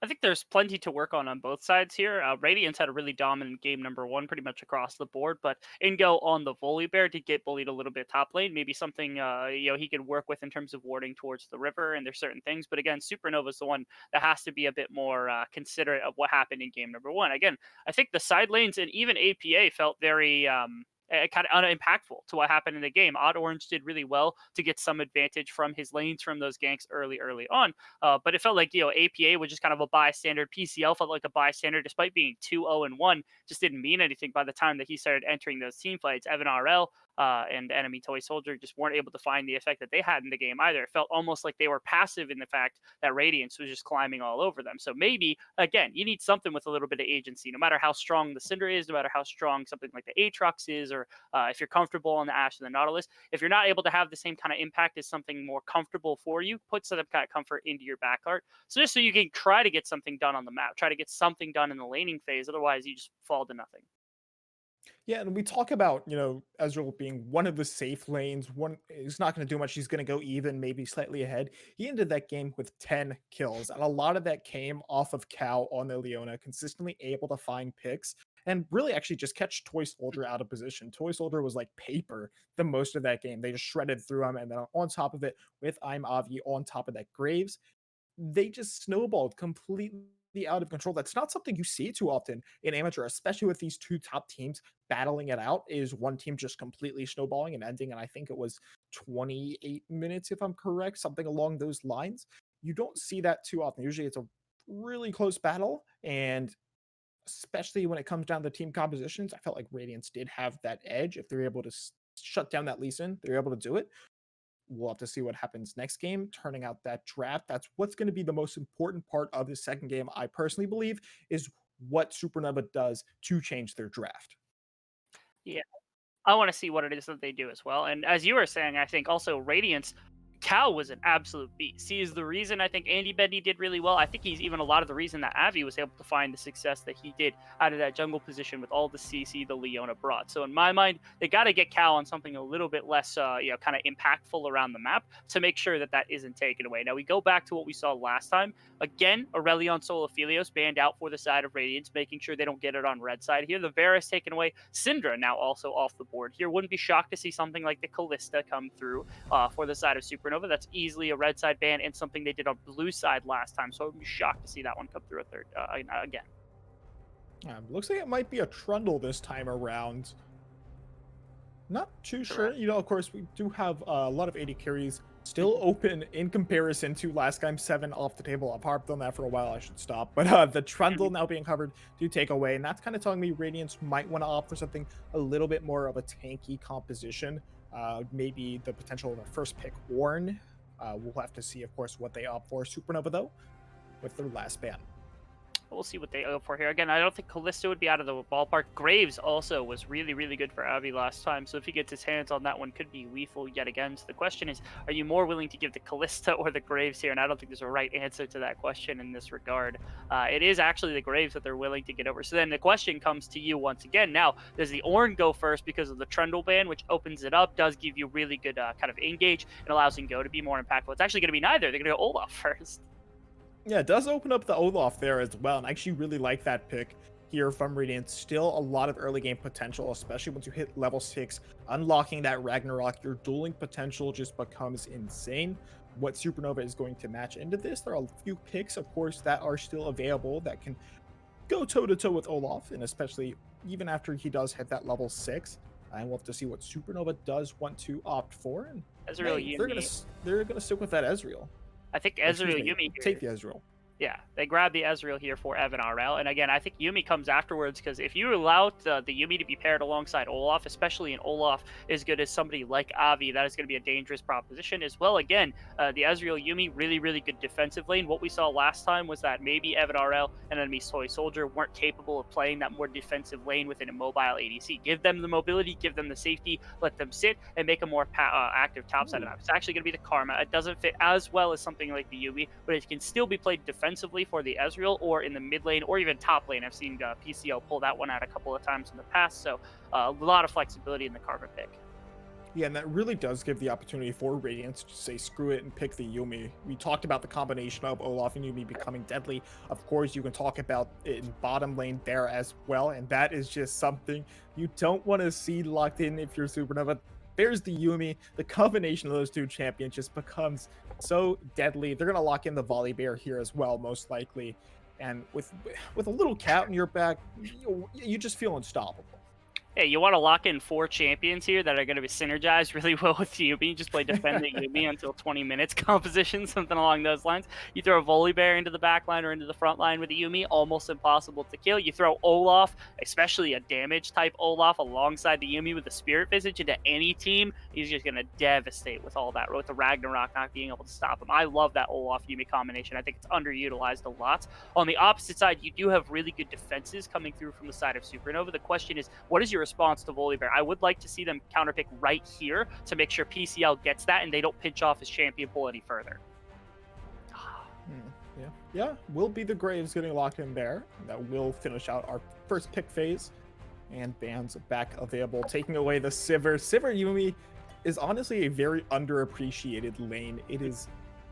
I think there's plenty to work on both sides here. Radiance had a really dominant game number 1 pretty much across the board, but Ingo on the Volley Bear did get bullied a little bit top lane. Maybe something he could work with in terms of warding towards the river, and there's certain things. But again, Supernova's the one that has to be a bit more considerate of what happened in game number 1. Again, I think the side lanes and even APA felt very kind of unimpactful to what happened in the game. Odd Orange did really well to get some advantage from his lanes from those ganks early on. But it felt like, APA was just kind of a bystander. PCL felt like a bystander despite being 2-0-1. Just didn't mean anything by the time that he started entering those team fights. Evan RL and enemy Toy Soldier just weren't able to find the effect that they had in the game either. It felt almost like they were passive in the fact that Radiance was just climbing all over them. So maybe, again, you need something with a little bit of agency, no matter how strong the Cinder is, no matter how strong something like the Aatrox is, or if you're comfortable on the Ashe and the Nautilus. If you're not able to have the same kind of impact as something more comfortable for you, put some kind of comfort into your backart. So just so you can try to get something done on the map, try to get something done in the laning phase. Otherwise, you just fall to nothing. Yeah, and we talk about, Ezreal being one of the safe lanes. One, he's not going to do much. He's going to go even, maybe slightly ahead. He ended that game with 10 kills, and a lot of that came off of Cal on the Leona, consistently able to find picks and really actually just catch Toy Soldier out of position. Toy Soldier was like paper the most of that game. They just shredded through him, and then on top of it, with I'm Avi on top of that Graves, they just snowballed completely out of control. That's not something you see too often in amateur, especially with these two top teams battling it out. Is one team just completely snowballing and ending? And I think it was 28 minutes, if I'm correct, something along those lines. You don't see that too often. Usually it's a really close battle, and especially when it comes down to team compositions, I felt like Radiance did have that edge. If they're able to shut down that Lee Sin, they're able to do it. We'll have to see what happens next game, turning out that draft. That's what's going to be the most important part of the second game, I personally believe, is what Supernova does to change their draft. Yeah. I want to see what it is that they do as well. And as you were saying, I think also Radiance, Cal was an absolute beast. He is the reason I think Andy Bendy did really well. I think he's even a lot of the reason that Avi was able to find the success that he did out of that jungle position with all the CC the Leona brought. So in my mind, they got to get Cal on something a little bit less, kind of impactful around the map to make sure that that isn't taken away. Now we go back to what we saw last time. Again, Aurelion Solaphilios banned out for the side of Radiance, making sure they don't get it on red side here. The Varus taken away. Syndra now also off the board here. Wouldn't be shocked to see something like the Callista come through for the side of Supernova. That's easily a red side ban and something they did on blue side last time. So I would be shocked to see that one come through a third again. Looks like it might be a Trundle this time around. Not too Correct. sure. Of course, we do have a lot of AD carries still open in comparison to last game. 7 off the table. I've harped on that for a while. I should stop. But the Trundle now being covered to take away, and that's kind of telling me Radiance might want to opt for something a little bit more of a tanky composition. Maybe the potential of a first pick Ornn. We'll have to see, of course, what they opt for. Supernova, though, with their last ban. We'll see what they go for here. Again, I don't think Callista would be out of the ballpark. Graves also was really, really good for Avi last time. So if he gets his hands on that one, could be lethal yet again. So the question is, are you more willing to give the Callista or the Graves here? And I don't think there's a right answer to that question in this regard. It is actually the Graves that they're willing to get over. So then the question comes to you once again. Now, does the Ornn go first because of the Trundle ban, which opens it up, does give you really good kind of engage, and allows Go to be more impactful? It's actually going to be neither. They're going to go Olaf first. Yeah, it does open up the Olaf there as well, and I actually really like that pick here from Radiance. Still a lot of early game potential, especially once you hit level 6. Unlocking that Ragnarok, your dueling potential just becomes insane. What Supernova is going to match into this, there are a few picks, of course, that are still available that can go toe-to-toe with Olaf, and especially even after he does hit that level 6. And we'll have to see what Supernova does want to opt for. And Ezreal, hey, Yumi. they're gonna stick with that Ezreal. I think Excuse Ezreal, me, Yumi. take the Ezreal. Yeah, they grab the Ezreal here for Evan RL. And again, I think Yumi comes afterwards because if you allow the Yumi to be paired alongside Olaf, especially in Olaf as good as somebody like Avi, that is going to be a dangerous proposition as well. Again, the Ezreal Yumi, really, really good defensive lane. What we saw last time was that maybe Evan RL and enemy Toy Soldier weren't capable of playing that more defensive lane within a mobile ADC. Give them the mobility, give them the safety, let them sit, and make a more active top side of the map. It's actually going to be the Karma. It doesn't fit as well as something like the Yumi, but it can still be played defensively for the Ezreal or in the mid lane or even top lane. I've seen PCO pull that one out a couple of times in the past, so a lot of flexibility in the Karma pick. Yeah, and that really does give the opportunity for Radiance to say screw it and pick the Yumi. We talked about the combination of Olaf and Yumi becoming deadly. Of course, you can talk about it in bottom lane there as well, and that is just something you don't want to see locked in if you're Supernova. There's the Yumi. The combination of those two champions just becomes so deadly. They're going to lock in the Volley Bear here as well, most likely. And with a little cat in your back, you just feel unstoppable. Hey, you want to lock in 4 champions here that are going to be synergized really well with Yuumi. Just play defending Yuumi until 20 minutes composition, something along those lines. You throw a Volibear into the back line or into the front line with Yuumi, almost impossible to kill. You throw Olaf, especially a damage type Olaf, alongside the Yuumi with the Spirit Visage into any team. He's just going to devastate with all that, with the Ragnarok not being able to stop him. I love that Olaf Yuumi combination. I think it's underutilized a lot. On the opposite side, you do have really good defenses coming through from the side of Supernova. The question is, what is your response to Volibear? I would like to see them counterpick right here to make sure PCL gets that and they don't pinch off his champion pool any further. Yeah, will be the Graves getting locked in there. That will finish out our first pick phase. And bans back available, taking away the Sivir. Sivir Yuumi is honestly a very underappreciated lane. It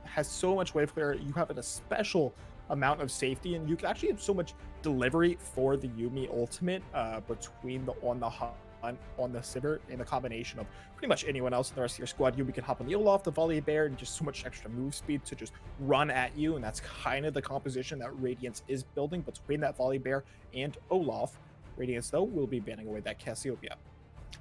has so much wave clear. You have a special amount of safety, and you can actually have so much delivery for the Yuumi ultimate between the on the Sivir and the combination of pretty much anyone else in the rest of your squad. Yuumi can hop on the Olaf, the Volibear, and just so much extra move speed to just run at you, and that's kind of the composition that Radiance is building between that Volibear and Olaf. Radiance, though, will be banning away that Cassiopeia.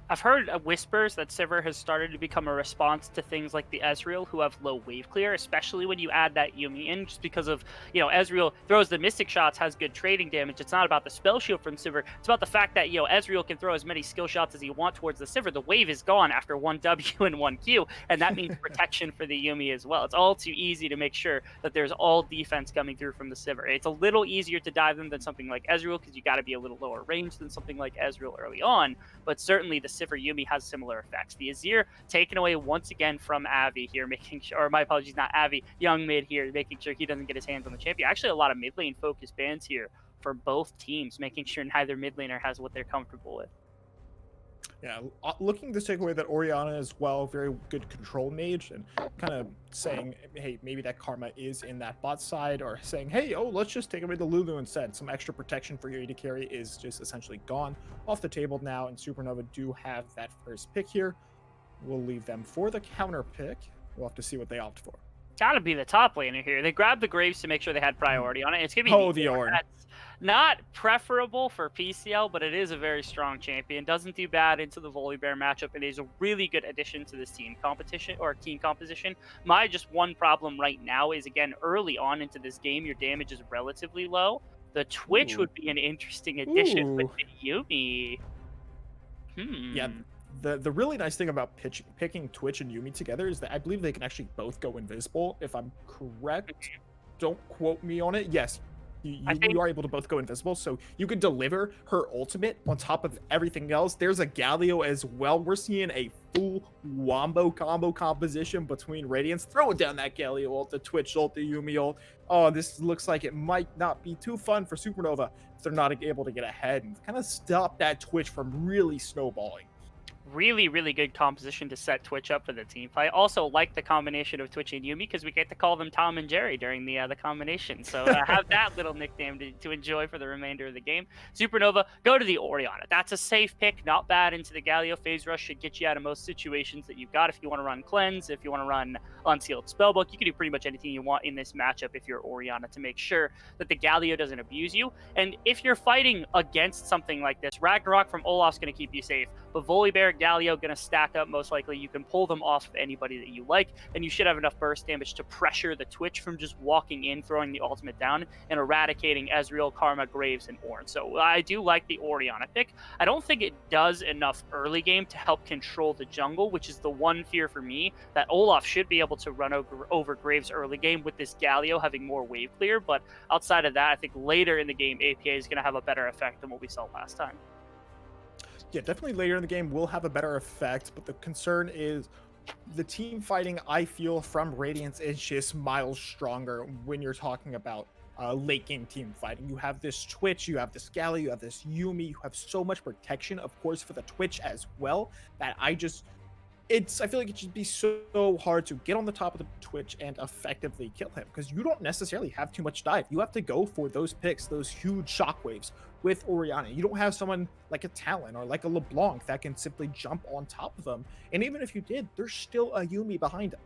I've heard whispers that Sivir has started to become a response to things like the Ezreal, who have low wave clear, especially when you add that Yuumi in, just because of, Ezreal throws the Mystic Shots, has good trading damage. It's not about the spell shield from Sivir. It's about the fact that, Ezreal can throw as many skill shots as he wants towards the Sivir. The wave is gone after 1 W and 1 Q, and that means protection for the Yuumi as well. It's all too easy to make sure that there's all defense coming through from the Sivir. It's a little easier to dive them than something like Ezreal, because you got to be a little lower range than something like Ezreal early on, but certainly the Sivir Yuumi has similar effects. The Azir taken away once again from Avi here, making sure, or my apologies, not Avi, Young Mid here, making sure he doesn't get his hands on the champion. Actually, a lot of mid lane focused bans here for both teams, making sure neither mid laner has what they're comfortable with. Yeah, looking to take away that Orianna as well, very good control mage, and kind of saying, hey, maybe that Karma is in that bot side, or saying, hey, let's just take away the Lulu instead. Some extra protection for your AD carry is just essentially gone off the table now, and Supernova do have that first pick here. We'll leave them for the counter pick. We'll have to see what they opt for. Gotta be the top laner here. They grabbed the Graves to make sure they had priority on it. It's gonna be the Ornn. That's not preferable for PCL, but it is a very strong champion. Doesn't do bad into the Volibear matchup. It is a really good addition to this team composition. My just one problem right now is, again, early on into this game, your damage is relatively low. The Twitch would be an interesting addition with the Yuumi. Yeah. The really nice thing about picking Twitch and Yuumi together is that I believe they can actually both go invisible. If I'm correct, don't quote me on it. Yes, you are able to both go invisible, so you can deliver her ultimate on top of everything else. There's a Galio as well. We're seeing a full wombo combo composition between Radiance. Throw it down that Galio ult, the Twitch ult, the Yuumi ult. Oh, this looks like it might not be too fun for Supernova if they're not able to get ahead and kind of stop that Twitch from really snowballing. Really, really good composition to set Twitch up for the team fight. Also, like the combination of Twitch and Yuumi, because we get to call them Tom and Jerry during the combination. So have that little nickname to enjoy for the remainder of the game. Supernova, go to the Orianna. That's a safe pick, not bad into the Galio. Phase Rush should get you out of most situations that you've got. If you want to run Cleanse, if you want to run Unsealed Spellbook, you can do pretty much anything you want in this matchup if you're Orianna to make sure that the Galio doesn't abuse you. And if you're fighting against something like this, Ragnarok from Olaf's going to keep you safe, but Volibear, Galio going to stack up most likely. You can pull them off of anybody that you like, and you should have enough burst damage to pressure the Twitch from just walking in, throwing the ultimate down, and eradicating Ezreal, Karma, Graves, and Ornn. So I do like the Orianna pick. I don't think it does enough early game to help control the jungle, which is the one fear for me, that Olaf should be able to run over Graves early game with this Galio having more wave clear, but outside of that, I think later in the game, APA is going to have a better effect than what we saw last time. Yeah, definitely later in the game will have a better effect, but the concern is the team fighting, I feel, from Radiance is just miles stronger when you're talking about late game team fighting. You have this Twitch, you have this Galio, you have this Yuumi, you have so much protection, of course, for the Twitch as well, that I feel like it should be so hard to get on the top of the Twitch and effectively kill him, because you don't necessarily have too much dive. You have to go for those picks, those huge shockwaves with Orianna. You don't have someone like a Talon or like a LeBlanc that can simply jump on top of them. And even if you did, there's still a Yuumi behind him.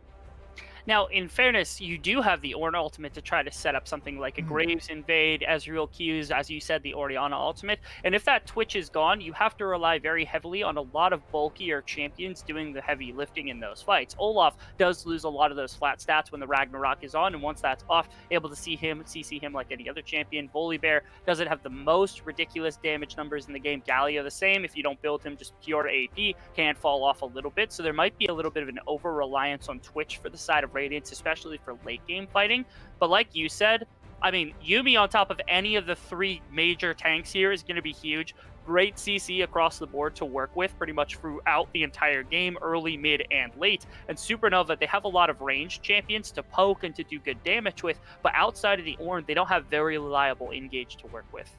Now, in fairness, you do have the Ornn ultimate to try to set up something like a Mhm. Graves invade, Ezreal Qs, as you said, the Orianna ultimate. And if that Twitch is gone, you have to rely very heavily on a lot of bulkier champions doing the heavy lifting in those fights. Olaf does lose a lot of those flat stats when the Ragnarok is on, and once that's off, able to see him, CC him like any other champion. Volibear doesn't have the most ridiculous damage numbers in the game. Galio the same. If you don't build him just pure AP, can fall off a little bit. So there might be a little bit of an over reliance on Twitch for the side of Radiance, especially for late game fighting. But like you said, I mean, Yuumi on top of any of the three major tanks here is going to be huge. Great CC across the board to work with pretty much throughout the entire game, early, mid, and late. And Supernova, they have a lot of ranged champions to poke and to do good damage with, but outside of the Ornn, they don't have very reliable engage to work with.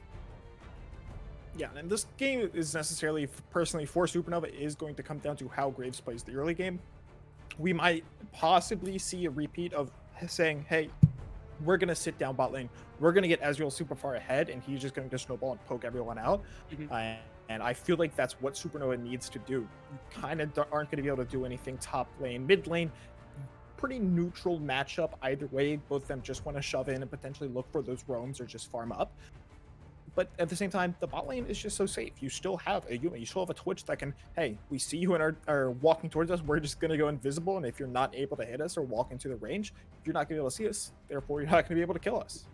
Yeah, and this game is necessarily, personally, for Supernova, is going to come down to how Graves plays the early game. We might possibly see a repeat of saying, hey, we're going to sit down bot lane. We're going to get Ezreal super far ahead, and he's just going to snowball and poke everyone out. And I feel like that's what Supernova needs to do. You kind of aren't going to be able to do anything top lane, mid lane. Pretty neutral matchup either way. Both of them just want to shove in and potentially look for those roams or just farm up. But at the same time, the bot lane is just so safe. You still have a Yuumi, you still have a Twitch that can, hey, we see you and are walking towards us, we're just going to go invisible, and if you're not able to hit us or walk into the range, you're not going to be able to see us, therefore you're not going to be able to kill us.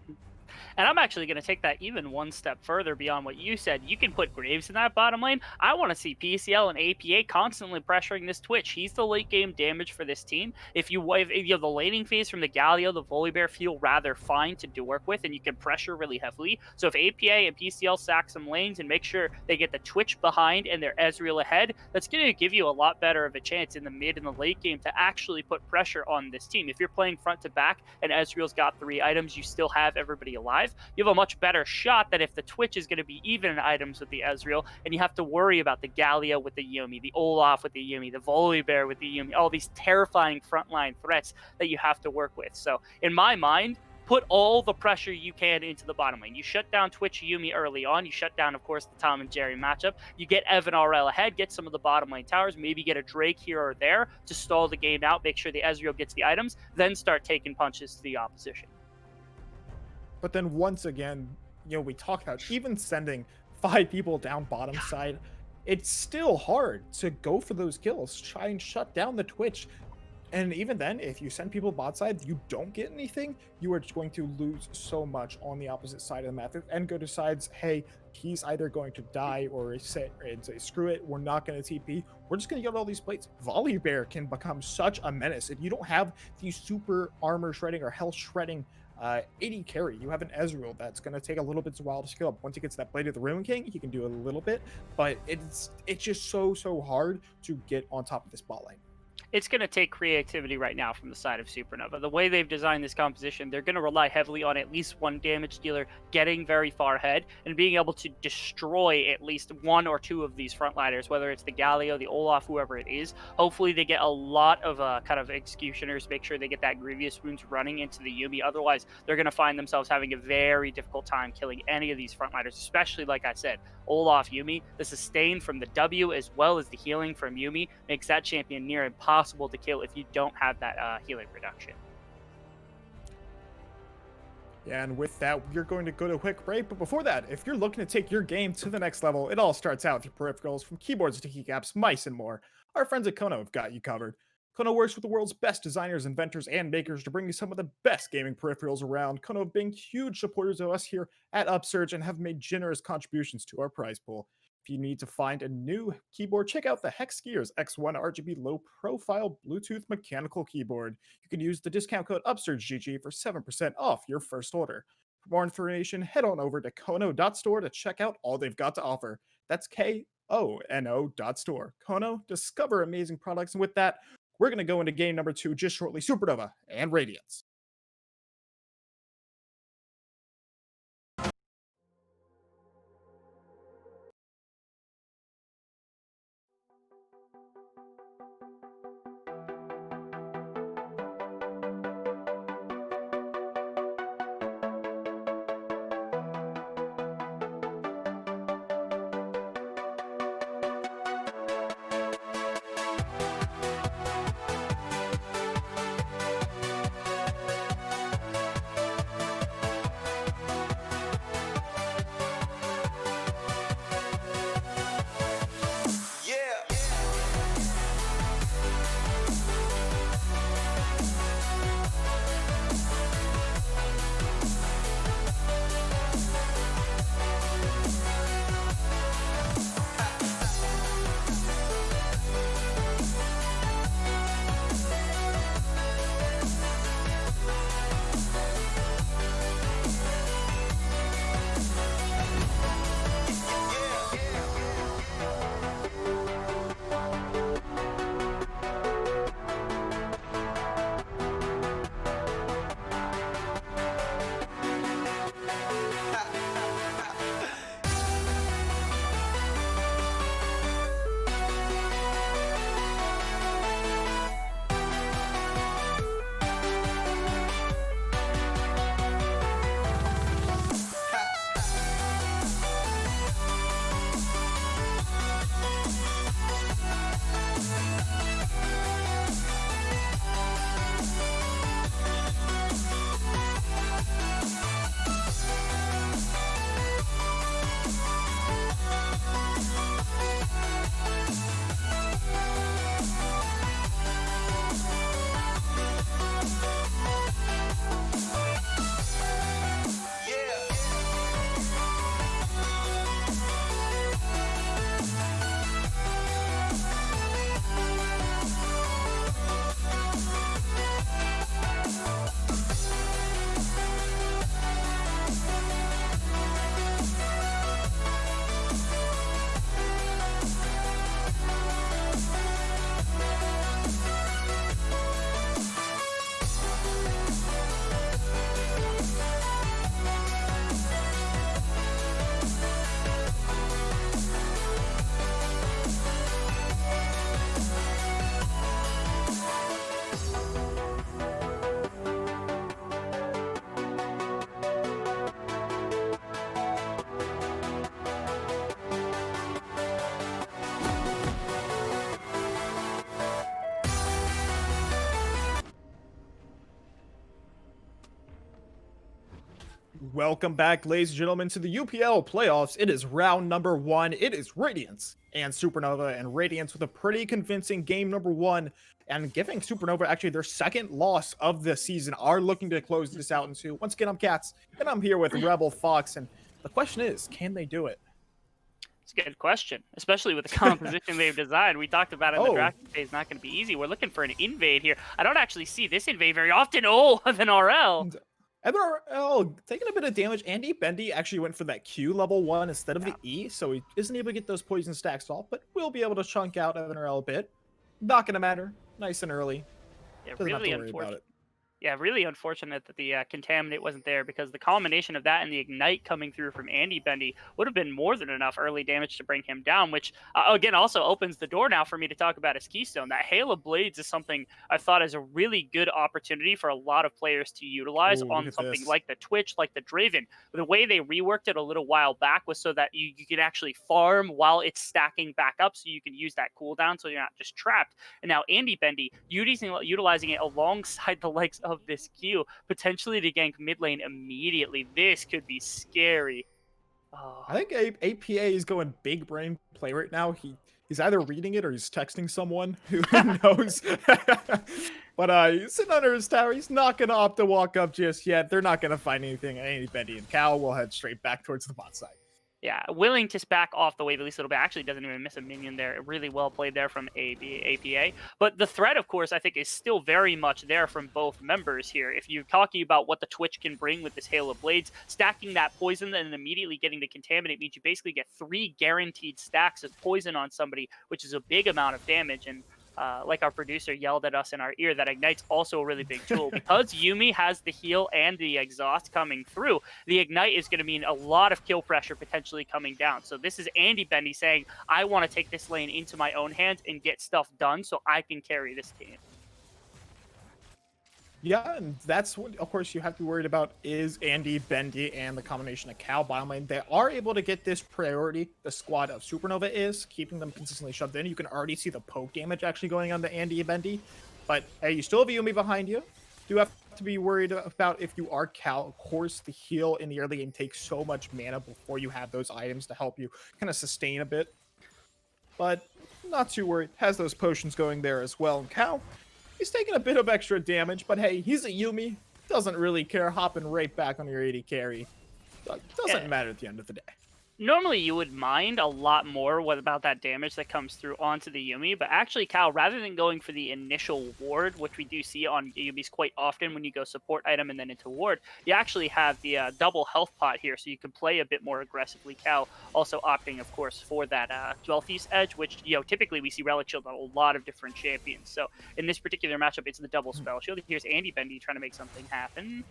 And I'm actually going to take that even one step further beyond what you said. You can put Graves in that bottom lane. I want to see PCL and APA constantly pressuring this Twitch. He's the late game damage for this team. If you have the laning phase from the Galio, the Volibear feel rather fine to do work with, and you can pressure really heavily. So if APA and PCL sack some lanes and make sure they get the Twitch behind and their Ezreal ahead, that's going to give you a lot better of a chance in the mid and the late game to actually put pressure on this team. If you're playing front to back and Ezreal's got 3 items, you still have everybody alive, you have a much better shot than if the Twitch is going to be even in items with the Ezreal, and you have to worry about the Galio with the Yuumi, the Olaf with the Yuumi, the Volibear with the Yuumi, all these terrifying frontline threats that you have to work with. So in my mind, put all the pressure you can into the bottom lane. You shut down Twitch Yuumi early on. You shut down, of course, the Tom and Jerry matchup. You get Evan RL ahead, get some of the bottom lane towers, maybe get a Drake here or there to stall the game out, make sure the Ezreal gets the items, then start taking punches to the opposition. But then once again, we talk about even sending 5 people down bottom side, it's still hard to go for those kills, try and shut down the Twitch. And even then, if you send people bot side, you don't get anything, you are just going to lose so much on the opposite side of the map. And go decides, hey, he's either going to die or say, screw it, we're not going to TP. We're just going to get all these plates. Volibear can become such a menace. If you don't have the super armor shredding or health shredding 80 carry, you have an Ezreal that's going to take a little bit of while to skill up. Once he gets that Blade of the Ruin King, he can do a little bit, but it's just so hard to get on top of this bot lane. It's going to take creativity right now from the side of Supernova. The way they've designed this composition, they're going to rely heavily on at least one damage dealer getting very far ahead and being able to destroy at least 1 or 2 of these frontliners, whether it's the Galio, the Olaf, whoever it is. Hopefully they get a lot of kind of executioners, make sure they get that Grievous Wounds running into the Yuumi. Otherwise, they're going to find themselves having a very difficult time killing any of these frontliners, especially, like I said, Olaf, Yuumi. The sustain from the W as well as the healing from Yuumi makes that champion near impossible to kill if you don't have that healing reduction. Yeah, and with that, we're going to go to a quick break. But before that, if you're looking to take your game to the next level, it all starts out with your peripherals, from keyboards to keycaps, mice, and more. Our friends at Kono have got you covered. Kono works with the world's best designers, inventors, and makers to bring you some of the best gaming peripherals around. Kono have been huge supporters of us here at Upsurge and have made generous contributions to our prize pool. If you need to find a new keyboard, check out the Hex Gears X1 RGB low profile Bluetooth mechanical keyboard. You can use the discount code UpsurgeGG for 7% off your first order. For more information, head on over to kono.store to check out all they've got to offer. That's KONO.store. Kono, discover amazing products. And with that, we're going to go into game number 2 just shortly. Supernova and Radiance. Welcome back, ladies and gentlemen, to the UPL playoffs. It is round number 1. It is Radiance and Supernova, and Radiance with a pretty convincing game number 1, and giving Supernova actually their second loss of the season. Are looking to close this out into. Once again, I'm Cats, and I'm here with Rebel Fox, and the question is, can they do it? It's a good question, especially with the composition they've designed. We talked about it in the draft phase, not going to be easy. We're looking for an invade here. I don't actually see this invade very often. Oh, of an RL. MRL taking a bit of damage. Andy Bendy actually went for that Q level 1 instead of the E, so he isn't able to get those poison stacks off, but will be able to chunk out MRL a bit. Not going to matter. Nice and early. Yeah, Doesn't really have to worry about unfortunate. it. Yeah, really unfortunate that the Contaminate wasn't there, because the combination of that and the Ignite coming through from Andy Bendy would have been more than enough early damage to bring him down, which, again, also opens the door now for me to talk about his Keystone. That Hail of Blades is something I've thought is a really good opportunity for a lot of players to utilize on something like the Twitch, like the Draven. The way they reworked it a little while back was so that you can actually farm while it's stacking back up, so you can use that cooldown so you're not just trapped. And now Andy Bendy, utilizing it alongside the likes of this Q, potentially to gank mid lane immediately. This could be scary. Oh. I think APA is going big brain play right now. He's either reading it or he's texting someone. Who knows? But he's sitting under his tower. He's not going to opt to walk up just yet. They're not going to find anything. Andy Bendy and Cal will head straight back towards the bot side. Yeah, willing to back off the wave at least a little bit. Actually doesn't even miss a minion there. Really well played there from APA. But the threat, of course, I think is still very much there from both members here. If you're talking about what the Twitch can bring with this Hail of Blades, stacking that poison and then immediately getting the Contaminate means you basically get 3 guaranteed stacks of poison on somebody, which is a big amount of damage. And like our producer yelled at us in our ear, that Ignite's also a really big tool. Because Yuumi has the heal and the exhaust coming through, the Ignite is going to mean a lot of kill pressure potentially coming down. So this is Andy Bendy saying, I want to take this lane into my own hands and get stuff done so I can carry this team. Yeah, and that's what, of course, you have to be worried about is Andy Bendy and the combination of Cal bottom lane. They are able to get this priority. The squad of Supernova is keeping them consistently shoved in. You can already see the poke damage actually going on to Andy Bendy. But hey, you still have Yuumi behind you. Do have to be worried about if you are Cal. Of course, the heal in the early game takes so much mana before you have those items to help you kind of sustain a bit. But not too worried. Has those potions going there as well. And Cal, he's taking a bit of extra damage, but hey, he's a Yuumi. Doesn't really care, hopping right back on your 80 carry. Doesn't matter at the end of the day. Normally, you would mind a lot more about that damage that comes through onto the Yuumi, but actually, Cal, rather than going for the initial ward, which we do see on Yuumis quite often when you go support item and then into ward, you actually have the double health pot here, so you can play a bit more aggressively. Cal also opting, of course, for that Dwell Thief's Edge, which, typically we see Relic Shield on a lot of different champions. So in this particular matchup, it's the double spell shield. Here's Andy Bendy trying to make something happen.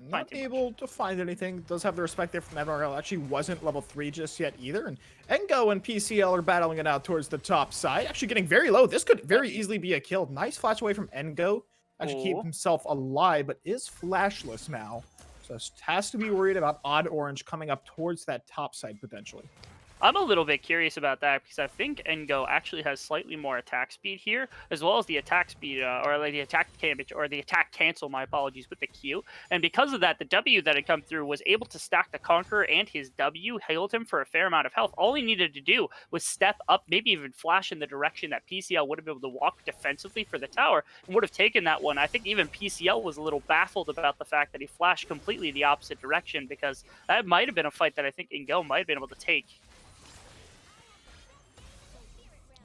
Not able to find anything. Does have the respect there from MRL. Actually wasn't level 3 just yet either. And Engo and PCL are battling it out towards the top side. Actually getting very low. This could very easily be a kill. Nice flash away from Engo. Actually keep himself alive, but is flashless now. So has to be worried about Odd Orange coming up towards that top side potentially. I'm a little bit curious about that because I think Engo actually has slightly more attack speed here, as well as the attack speed, or like the attack damage, or the attack cancel, my apologies, with the Q. And because of that, the W that had come through was able to stack the Conqueror, and his W healed him for a fair amount of health. All he needed to do was step up, maybe even flash in the direction that PCL would have been able to walk defensively for the tower, and would have taken that one. I think even PCL was a little baffled about the fact that he flashed completely the opposite direction, because that might have been a fight that I think Engo might have been able to take.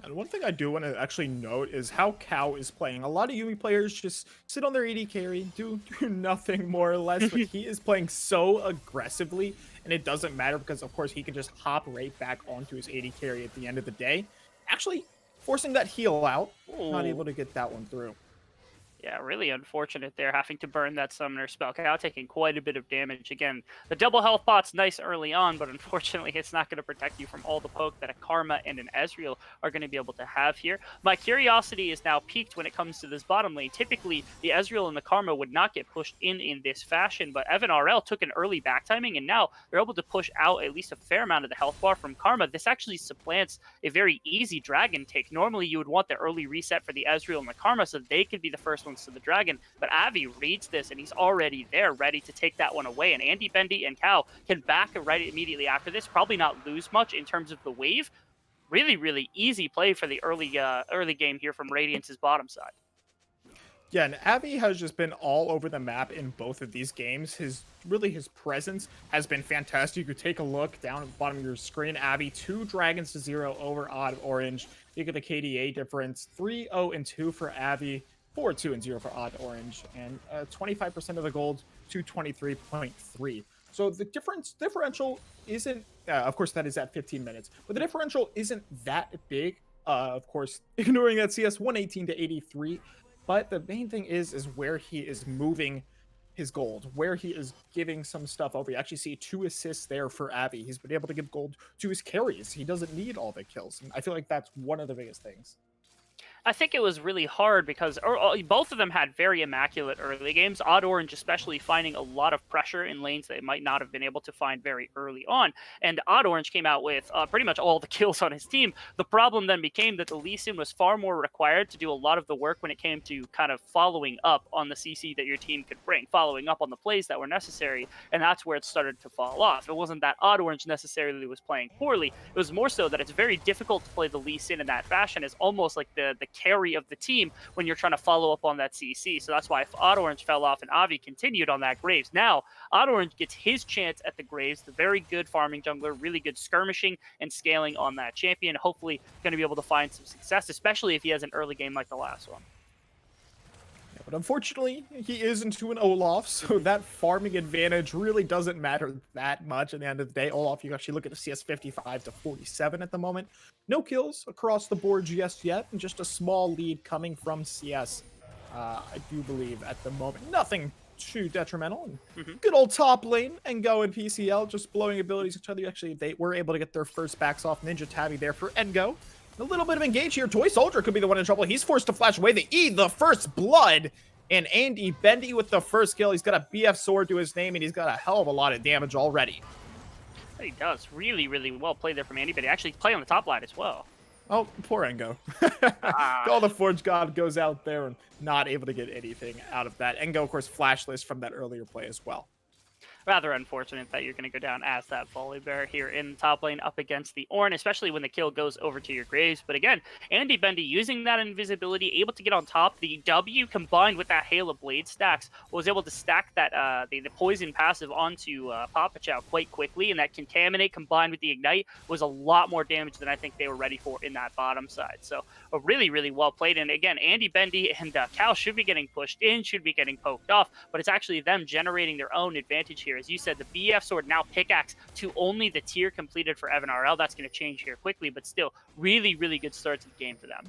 And one thing I do want to actually note is how Cow is playing. A lot of Yuumi players just sit on their AD carry, do nothing more or less, but he is playing so aggressively, and it doesn't matter because, of course, he can just hop right back onto his AD carry at the end of the day. Actually forcing that heal out, not able to get that one through. Yeah, really unfortunate there, having to burn that summoner spell. Cow taking quite a bit of damage. Again, the double health pot's nice early on, but unfortunately it's not going to protect you from all the poke that a Karma and an Ezreal are going to be able to have here. My curiosity is now peaked when it comes to this bottom lane. Typically, the Ezreal and the Karma would not get pushed in this fashion, but Evan RL took an early back timing, and now they're able to push out at least a fair amount of the health bar from Karma. This actually supplants a very easy dragon take. Normally, you would want the early reset for the Ezreal and the Karma so they could be the first ones to the Dragon. But Avi reads this, and he's already there, ready to take that one away. And Andy, Bendy, and Cal can back right immediately after this, probably not lose much in terms of the wave. Really, really easy play for the early game here from Radiance's bottom side. Yeah, and Avi has just been all over the map in both of these games. His presence has been fantastic. You could take a look down at the bottom of your screen. Avi 2 dragons to 0 over Odd Orange. Look at the KDA difference: 3-0-2 for Avi, 4-2-0 for Odd Orange, and 25% of the gold to 23.3. So the differential isn't, of course, that is at 15 minutes, but the differential isn't that big. Of course, ignoring that CS 118 to 83. But the main thing is where he is moving his gold, where he is giving some stuff over. You actually see 2 assists there for Avi. He's been able to give gold to his carries. He doesn't need all the kills. And I feel like that's one of the biggest things. I think it was really hard because both of them had very immaculate early games. Odd Orange especially finding a lot of pressure in lanes they might not have been able to find very early on. And Odd Orange came out with pretty much all the kills on his team. The problem then became that the Lee Sin was far more required to do a lot of the work when it came to kind of following up on the CC that your team could bring, following up on the plays that were necessary, and that's where it started to fall off. It wasn't that Odd Orange necessarily was playing poorly. It was more so that it's very difficult to play the Lee Sin in that fashion. It's almost like the carry of the team when you're trying to follow up on that CC. So that's why if Odd Orange fell off and Avi continued on that Graves. Now, Odd Orange gets his chance at the Graves, the very good farming jungler, really good skirmishing and scaling on that champion. Hopefully going to be able to find some success, especially if he has an early game like the last one. But unfortunately, he is into an Olaf, so that farming advantage really doesn't matter that much at the end of the day. Olaf, you actually look at the CS 55 to 47 at the moment. No kills across the board just yet, and just a small lead coming from CS, I do believe, at the moment. Nothing too detrimental. Good old top lane, and Go and PCL just blowing abilities each other. Actually, they were able to get their first backs off. Ninja Tabby there for Engo. A little bit of engage here. Toy Soldier could be the one in trouble. He's forced to flash away the E, the first blood. And Andy Bendy with the first kill. He's got a BF sword to his name, and he's got a hell of a lot of damage already. He does. Really, really well played there from Andy Bendy. Actually play on the top line as well. Oh, poor Engo. All the Forge God goes out there and not able to get anything out of that. Engo, of course, flashless from that earlier play as well. Rather unfortunate that you're going to go down as that volley bear here in the top lane up against the Ornn, especially when the kill goes over to your Graves. But again, Andy Bendy using that invisibility, able to get on top. The W combined with that Hail of Blade stacks was able to stack that the poison passive onto Papa Chow quite quickly, and that Contaminate combined with the Ignite was a lot more damage than I think they were ready for in that bottom side. So a really, really well played. And again, Andy Bendy and Cal should be getting pushed in, should be getting poked off, but it's actually them generating their own advantage here. As you said, the BF sword now pickaxe to only the tier completed for Evan RL. That's going to change here quickly, but still really, really good start to the game for them.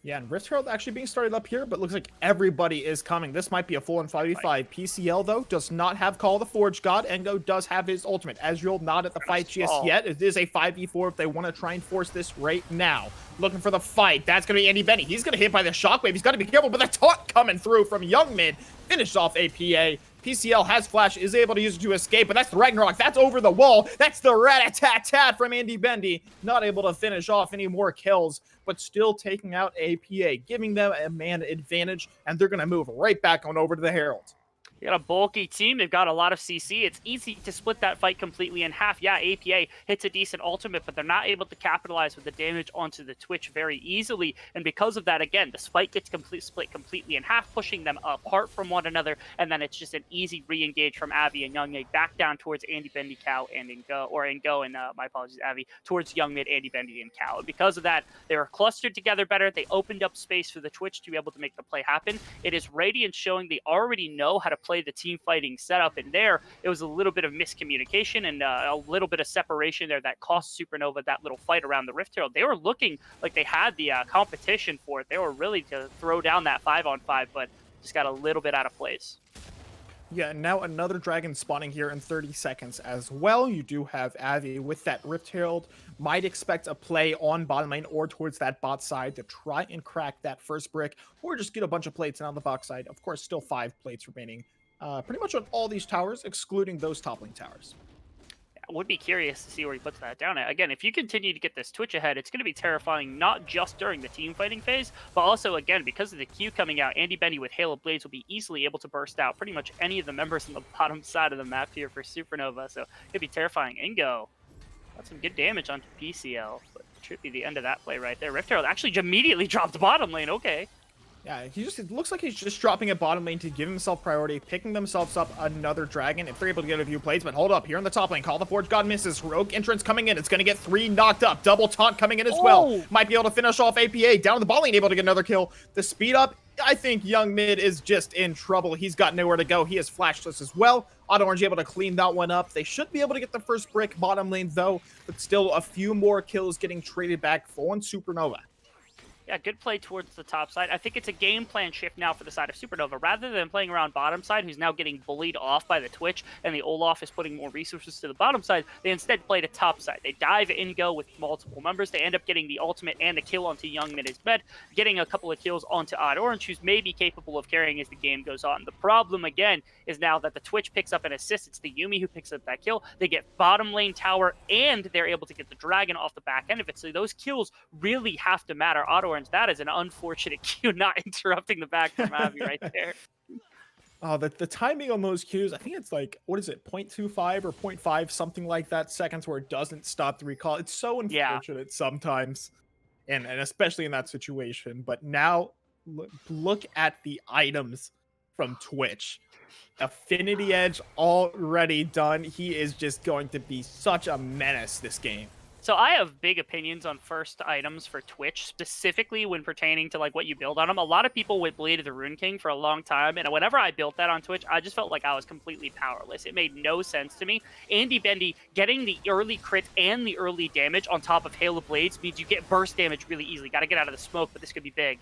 Yeah, and Rift Herald actually being started up here, but looks like everybody is coming. This might be a full-on 5v5. PCL, though, does not have Call of the Forge God. Engo does have his ultimate. Ezreal not at the fight just yet. It is a 5v4 if they want to try and force this right now. Looking for the fight. That's going to be Andy Benny. He's going to hit by the shockwave. He's got to be careful, but the taunt coming through from Young Mid. Finished off APA. PCL has flash, is able to use it to escape, but that's the Ragnarok. That's over the wall. That's the rat-a-tat-tat from Andy Bendy. Not able to finish off any more kills, but still taking out APA, giving them a man advantage, and they're going to move right back on over to the Herald. You got a bulky team. They've got a lot of CC. It's easy to split that fight completely in half. Yeah, APA hits a decent ultimate, but they're not able to capitalize with the damage onto the Twitch very easily. And because of that, again, the fight gets split completely in half, pushing them apart from one another. And then it's just an easy re-engage from Avi and Young Mid back down towards Andy Bendy, Cow, and Engo, and my apologies, Avi, towards Young Mid, Andy Bendy, and Cow. And because of that, they were clustered together better. They opened up space for the Twitch to be able to make the play happen. It is Radiance showing they already know how to play the team fighting setup, and there it was a little bit of miscommunication and a little bit of separation there that cost Supernova that little fight around the Rift Herald. They were looking like they had the competition for it. They were really to throw down that 5-on-5, but just got a little bit out of place. Yeah, and now another dragon spawning here in 30 seconds as well. You do have Avi with that Rift Herald. Might expect a play on bottom lane or towards that bot side to try and crack that first brick, or just get a bunch of plates on the box side. Of course, still 5 plates remaining. Pretty much on all these towers, excluding those top lane towers. Yeah, would be curious to see where he puts that down at. Again, if you continue to get this Twitch ahead, it's going to be terrifying, not just during the team fighting phase, but also, again, because of the Q coming out, Andy Bendy with Hail of Blades will be easily able to burst out pretty much any of the members on the bottom side of the map here for Supernova, so it could be terrifying. Ingo got some good damage onto PCL, but it should be the end of that play right there. Rift Herald actually immediately dropped bottom lane, okay. Yeah, it looks like he's just dropping a bottom lane to give himself priority, picking themselves up another dragon if they're able to get a few plays. But hold up, here in the top lane, Call the Forge God misses. Rogue entrance coming in. It's going to get 3 knocked up. Double taunt coming in as well. Might be able to finish off APA. Down in the bot lane, able to get another kill. The speed up, I think Young Mid is just in trouble. He's got nowhere to go. He is flashless as well. Auto Orange able to clean that one up. They should be able to get the first brick bottom lane though, but still a few more kills getting traded back for Supernova. Yeah, good play towards the top side. I think it's a game plan shift now for the side of Supernova. Rather than playing around bottom side, who's now getting bullied off by the Twitch, and the Olaf is putting more resources to the bottom side, they instead play to top side. They dive in go with multiple members. They end up getting the ultimate and a kill onto Young Mid as bed, getting a couple of kills onto Odd Orange, who's maybe capable of carrying as the game goes on. The problem, again, is now that the Twitch picks up an assist. It's the Yuumi who picks up that kill. They get bottom lane tower, and they're able to get the dragon off the back end of it. So those kills really have to matter. Odd Orange, that is an unfortunate cue, not interrupting the back from Abby right there. Oh, the timing on those cues, I think it's like, what is it, 0.25 or 0.5, something like that, seconds where it doesn't stop the recall. It's so unfortunate sometimes, and especially in that situation. But now, look at the items from Twitch. Affinity Edge already done. He is just going to be such a menace this game. So I have big opinions on first items for Twitch, specifically when pertaining to like what you build on them. A lot of people would Blade of the Rune King for a long time, and whenever I built that on Twitch, I just felt like I was completely powerless. It made no sense to me. Andy Bendy getting the early crit and the early damage on top of Hail of Blades means you get burst damage really easily. Got to get out of the smoke, but this could be big.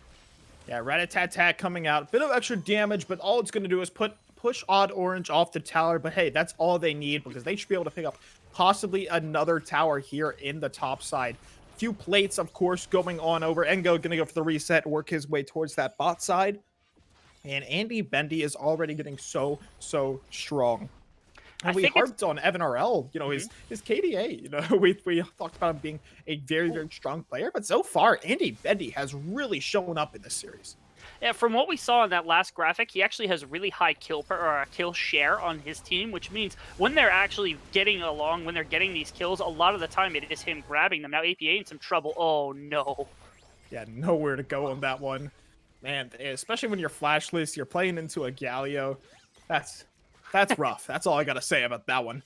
Yeah, Rat-a-tat-tat coming out. Bit of extra damage, but all it's going to do is push Odd Orange off the tower. But hey, that's all they need because they should be able to pick up possibly another tower here in the top side. Few plates, of course, going on over. Engo gonna go for the reset, work his way towards that bot side. And Andy Bendy is already getting so strong. And we harped on Evan RL, you know, his KDA. You know, we talked about him being a very strong player, but so far, Andy Bendy has really shown up in this series. Yeah, from what we saw in that last graphic, he actually has really high kill share on his team, which means when they're actually getting along, when they're getting these kills, a lot of the time it is him grabbing them. Now APA in some trouble. Oh no. Yeah, nowhere to go on that one. Man, especially when you're flashless, you're playing into a Galio. That's rough. That's all I gotta say about that one.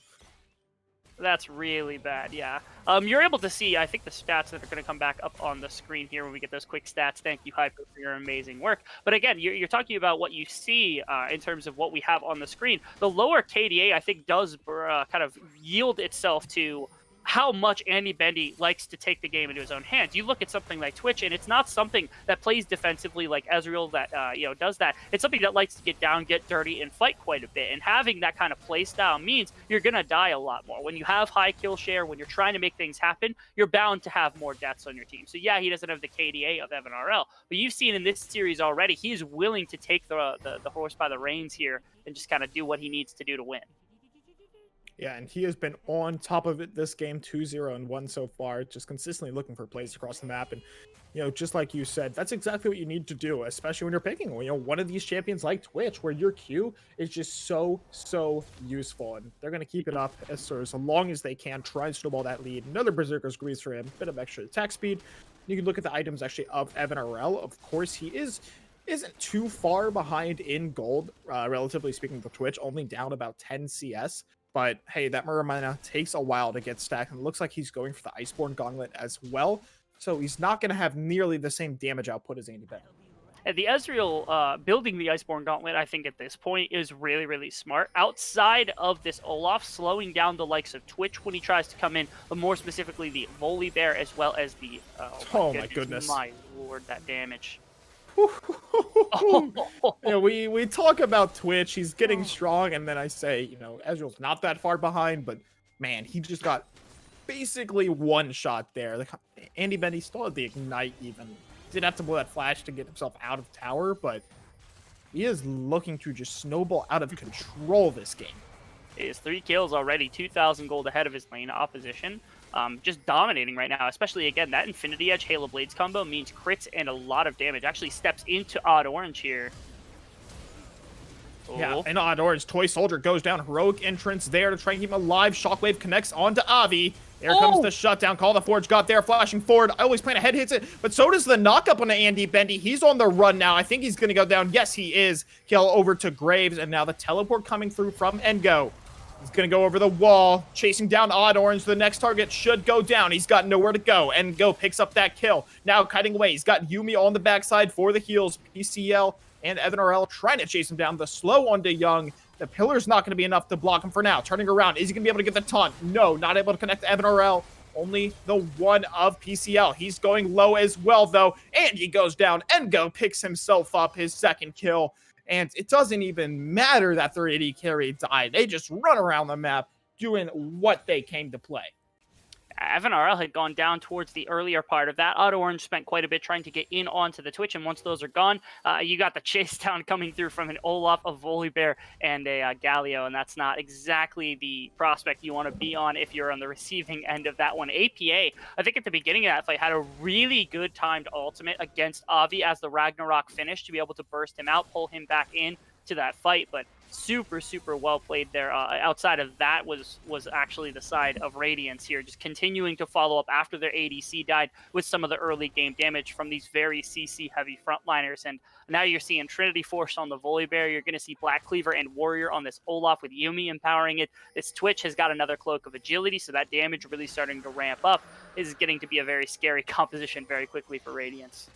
That's really bad, yeah. You're able to see, I think, the stats that are going to come back up on the screen here when we get those quick stats. Thank you, Hyper, for your amazing work. But again, you're talking about what you see in terms of what we have on the screen. The lower KDA, I think, does kind of yield itself to how much Andy Bendy likes to take the game into his own hands. You look at something like Twitch, and it's not something that plays defensively like Ezreal that does that. It's something that likes to get down, get dirty, and fight quite a bit. And having that kind of play style means you're gonna die a lot more. When you have high kill share, when you're trying to make things happen, you're bound to have more deaths on your team. So yeah, he doesn't have the KDA of Evan RL, but you've seen in this series already, he's willing to take the horse by the reins here and just kind of do what he needs to do to win. Yeah, and he has been on top of it this game, 2-0-1 so far, just consistently looking for plays across the map. And, you know, just like you said, that's exactly what you need to do, especially when you're picking, you know, one of these champions like Twitch, where your Q is just so useful. And they're going to keep it up as long as they can, try and snowball that lead. Another Berserker's Grease for him, bit of extra attack speed. You can look at the items actually of Evan RL. Of course, he isn't too far behind in gold, relatively speaking, to Twitch, only down about 10 CS. But hey, that Muramana takes a while to get stacked, and it looks like he's going for the Iceborne Gauntlet as well. So he's not going to have nearly the same damage output as Andy Bendy. And the Ezreal building the Iceborne Gauntlet, I think at this point is really smart. Outside of this Olaf, slowing down the likes of Twitch when he tries to come in, but more specifically the Volibear as well as the... oh my goodness. My lord, that damage. Yeah, we talk about Twitch, he's getting strong, and then I say, you know, Ezreal's not that far behind, but man, he just got basically one shot there. Like, Andy Bendy still had the Ignite even. Did have to blow that flash to get himself out of tower, but he is looking to just snowball out of control this game. is 3 kills already, 2,000 gold ahead of his lane opposition. Just dominating right now, especially, again, that Infinity Edge Halo Blades combo means crits and a lot of damage. Actually steps into Odd Orange here. Yeah, Oh. and Odd Orange, Toy Soldier goes down. Heroic entrance there to try and keep him alive. Shockwave connects onto Avi. There comes the shutdown call. The Forge got there, flashing forward. I always plan ahead, hits it, but so does the knockup on Andy Bendy. He's on the run now. I think he's going to go down. Yes, he is. Kill over to Graves, and now the teleport coming through from Engo. He's going to go over the wall, chasing down Odd Orange. The next target should go down. He's got nowhere to go. Engo picks up that kill. Now cutting away. He's got Yumi on the backside for the heals. PCL and Evan RL trying to chase him down. The slow onto Young. The pillar's not going to be enough to block him for now. Turning around. Is he going to be able to get the taunt? No, not able to connect to Evan RL. Only the one of PCL. He's going low as well, though. And he goes down. Engo picks himself up, his second kill. And it doesn't even matter that their AD carry died. They just run around the map doing what they came to play. Evan RL had gone down towards the earlier part of that. Odd Orange spent quite a bit trying to get in onto the Twitch, and once those are gone, you got the chase down coming through from an Olaf, a Volibear, and a Galio, and that's not exactly the prospect you want to be on if you're on the receiving end of that one. APA, I think at the beginning of that fight, had a really good timed ultimate against Avi as the Ragnarok finished to be able to burst him out, pull him back in to that fight, but super well played there. Outside of that was actually the side of Radiance here, just continuing to follow up after their ADC died with some of the early game damage from these very CC heavy frontliners. And now you're seeing Trinity Force on the Volibear. You're going to see Black Cleaver and Warrior on this Olaf with Yumi empowering it. This Twitch has got another Cloak of Agility, so that damage really starting to ramp up. Is getting to be a very scary composition very quickly for Radiance.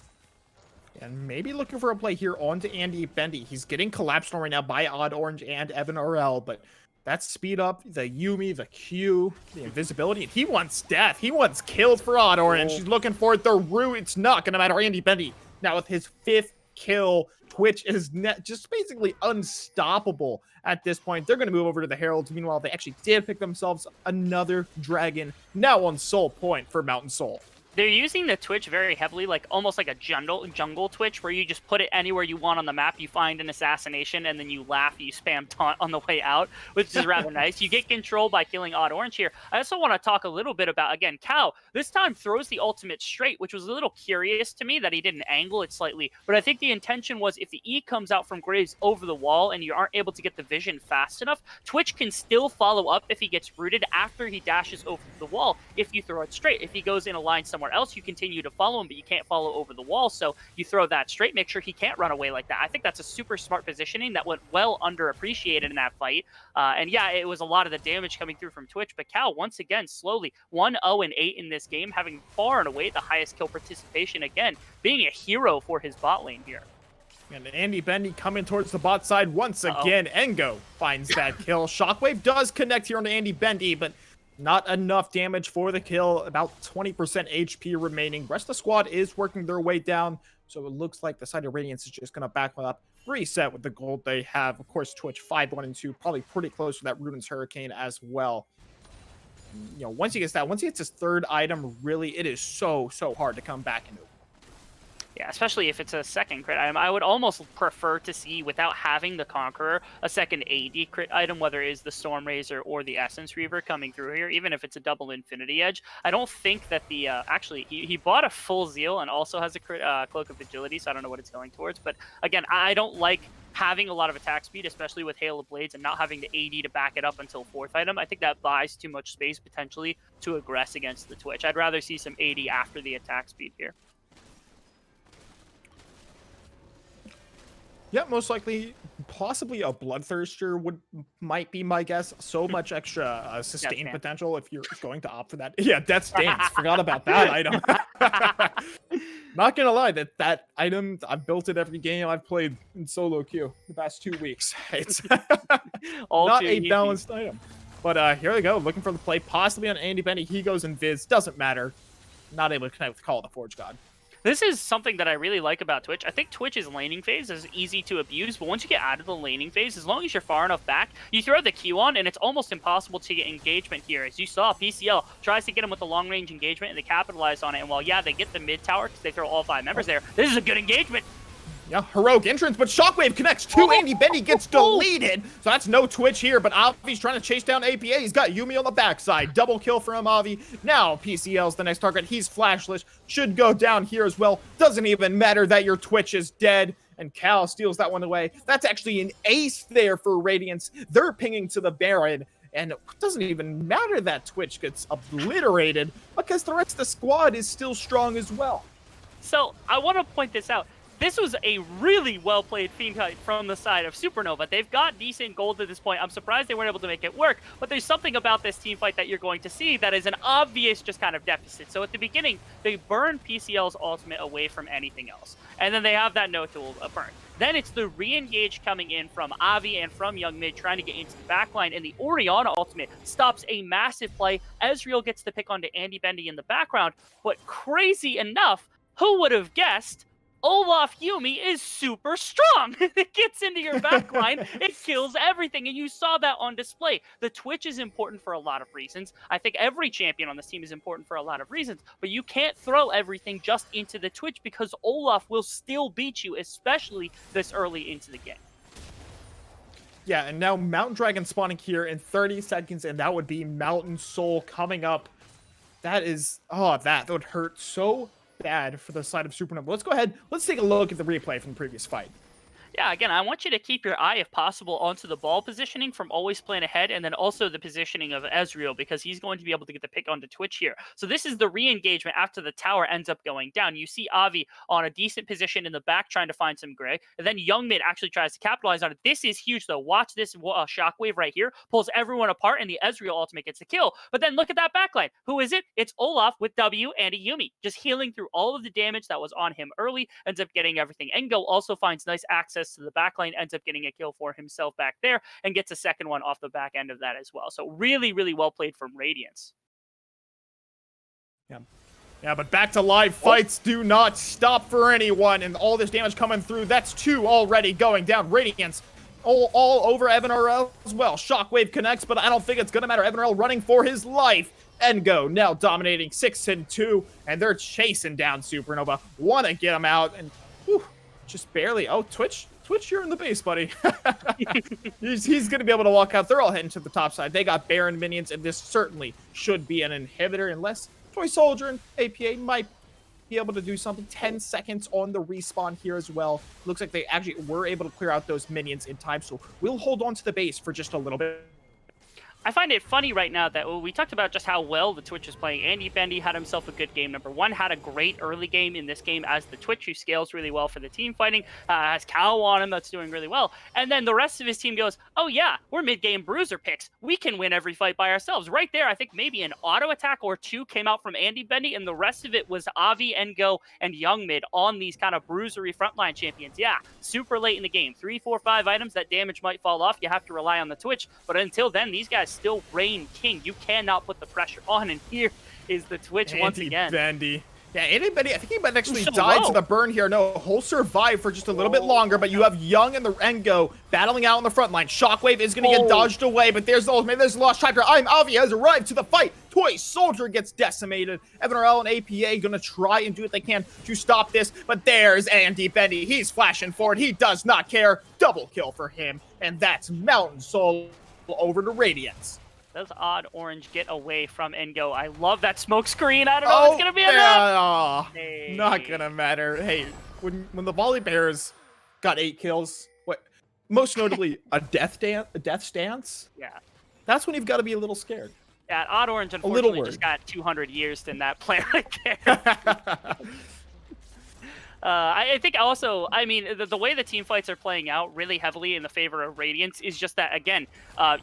And maybe looking for a play here onto Andy Bendy. He's getting collapsed on right now by Odd Orange and Evan RL, but that speed up, the Yumi, the Q, the invisibility, and he wants death. He wants kills for Odd Orange. He's looking for the root. It's not going to matter. Andy Bendy, now with his 5th kill, Twitch is just basically unstoppable at this point. They're going to move over to the Heralds. Meanwhile, they actually did pick themselves another dragon, now on Soul Point for Mountain Soul. They're using the Twitch very heavily, like almost like a jungle Twitch, where you just put it anywhere you want on the map. You find an assassination, and then you laugh, you spam taunt on the way out, which is rather nice. You get control by killing Odd Orange here. I also want to talk a little bit about, again, Cow. This time throws the ultimate straight, which was a little curious to me that he didn't angle it slightly. But I think the intention was if the E comes out from Graves over the wall and you aren't able to get the vision fast enough, Twitch can still follow up if he gets rooted after he dashes over the wall if you throw it straight. If he goes in a line somewhere else, you continue to follow him, but you can't follow over the wall, so you throw that straight, make sure he can't run away like that. I think that's a super smart positioning that went well underappreciated in that fight. And yeah, it was a lot of the damage coming through from Twitch, but Cal, once again, slowly 1-0-8 in this game, having far and away the highest kill participation, again, being a hero for his bot lane here. And Andy Bendy coming towards the bot side once again. Engo finds that kill. Shockwave does connect here on Andy Bendy, but not enough damage for the kill. About 20% HP remaining. Rest of the squad is working their way down, so it looks like the side of Radiance is just going to back up, reset with the gold they have. Of course, Twitch 5-1-2, probably pretty close to that Ruden's Hurricane as well. You know, once he gets his 3rd item, really, it is so hard to come back into. Yeah, especially if it's a second crit item. I would almost prefer to see, without having the Conqueror, a second AD crit item, whether it is the Storm Razor or the Essence Reaver coming through here, even if it's a double Infinity Edge. I don't think that the, actually, he bought a full Zeal and also has a crit, Cloak of Agility, so I don't know what it's going towards. But again, I don't like having a lot of attack speed, especially with Hail of Blades, and not having the AD to back it up until 4th item. I think that buys too much space, potentially, to aggress against the Twitch. I'd rather see some AD after the attack speed here. Yeah, most likely, possibly a Bloodthirster might be my guess. So much extra sustain potential if you're going to opt for that. Yeah, Death's Dance. Forgot about that item. Not gonna lie, that item, I've built it every game I've played in solo queue the past 2 weeks. It's not a balanced item. But here we go, looking for the play, possibly on Andy Benny. He goes in Viz, doesn't matter. Not able to connect with Call of the Forge God. This is something that I really like about Twitch. I think Twitch's laning phase is easy to abuse, but once you get out of the laning phase, as long as you're far enough back, you throw the Q on, and it's almost impossible to get engagement here. As you saw, PCL tries to get him with the long-range engagement, and they capitalize on it. And while, yeah, they get the mid tower because they throw all 5 members there, this is a good engagement. Yeah, heroic entrance, but Shockwave connects to Andy Bendy, gets deleted. So that's no Twitch here, but Avi's trying to chase down APA. He's got Yumi on the backside. Double kill for him, Avi. Now PCL's the next target. He's flashless. Should go down here as well. Doesn't even matter that your Twitch is dead. And Cal steals that one away. That's actually an ace there for Radiance. They're pinging to the Baron. And it doesn't even matter that Twitch gets obliterated because the rest of the squad is still strong as well. So I want to point this out. This was a really well-played Fiend fight from the side of Supernova. They've got decent gold at this point. I'm surprised they weren't able to make it work, but there's something about this team fight that you're going to see that is an obvious just kind of deficit. So at the beginning, they burn PCL's ultimate away from anything else, and then they have that no tool burn. Then it's the re-engage coming in from Avi and from Young Mid trying to get into the backline, and the Orianna ultimate stops a massive play. Ezreal gets to pick onto Andy Bendy in the background, but crazy enough, who would have guessed Olaf Yumi is super strong. It gets into your backline, it kills everything, and you saw that on display. The Twitch is important for a lot of reasons. I think every champion on this team is important for a lot of reasons, but you can't throw everything just into the Twitch because Olaf will still beat you, especially this early into the game. Yeah, and now Mountain Dragon spawning here in 30 seconds, and that would be Mountain Soul coming up. That is, oh, that would hurt so bad for the side of Supernova. Let's go ahead. Let's take a look at the replay from the previous fight. Yeah, again, I want you to keep your eye, if possible, onto the ball positioning from always playing ahead, and then also the positioning of Ezreal, because he's going to be able to get the pick onto Twitch here. So this is the re-engagement after the tower ends up going down. You see Avi on a decent position in the back trying to find some gray, and then Young Mid actually tries to capitalize on it. This is huge, though. Watch this shockwave right here. Pulls everyone apart, and the Ezreal ultimate gets the kill. But then look at that backline. Who is it? It's Olaf with W and a Yumi, just healing through all of the damage that was on him early, ends up getting everything. Engo also finds nice access to the backline, ends up getting a kill for himself back there, and gets a second one off the back end of that as well. So really, really well played from Radiance. Yeah, but back to live fights do not stop for anyone, and all this damage coming through. That's two already going down. Radiance all over Evan RL as well. Shockwave connects, but I don't think it's going to matter. Evan RL running for his life. Engo now dominating 6-2, and they're chasing down Supernova. Want to get him out, and whew, just barely. Oh, Twitch, you're in the base, buddy. he's going to be able to walk out. They're all heading to the top side. They got Baron minions, and this certainly should be an inhibitor, unless Toy Soldier and APA might be able to do something. 10 seconds on the respawn here as well. Looks like they actually were able to clear out those minions in time, so we'll hold on to the base for just a little bit. I find it funny right now that we talked about just how well the Twitch is playing. Andy Bendy had himself a good game. Number one, had a great early game in this game as the Twitch, who scales really well for the team fighting. Has Cal on him, that's doing really well. And then the rest of his team goes, oh yeah, we're mid-game bruiser picks. We can win every fight by ourselves. Right there, I think maybe an auto attack or two came out from Andy Bendy, and the rest of it was Avi, Engo, and Young Mid on these kind of bruisery frontline champions. Yeah, super late in the game. 3, 4, 5 items, that damage might fall off. You have to rely on the Twitch. But until then, these guys still reign king. You cannot put the pressure on, and here is the Twitch once again. Bendy. Yeah, anybody, I think he might actually So die low. to the burn here. No, he'll survive for just a little bit longer, but you have Young and the Engo battling out on the front line. Shockwave is going to get dodged away, but there's the ultimate. There's the lost chapter. I'm Avi has arrived to the fight. Toy Soldier gets decimated. Evan RL and APA going to try and do what they can to stop this, but there's Andy Bendy. He's flashing forward. He does not care. Double kill for him, and that's Mountain Soul over to Radiance. Does Odd Orange get away from Engo? I love that smoke screen. I don't know if it's going to be enough. Hey. Not going to matter. Hey, when the Volley Bears got 8 kills, what? Most notably, a death stance? Yeah. That's when you've got to be a little scared. Yeah, Odd Orange little unfortunately worried. just got 200 years in that play right there. I think also, I mean, the way the team fights are playing out really heavily in the favor of Radiance is just that, again,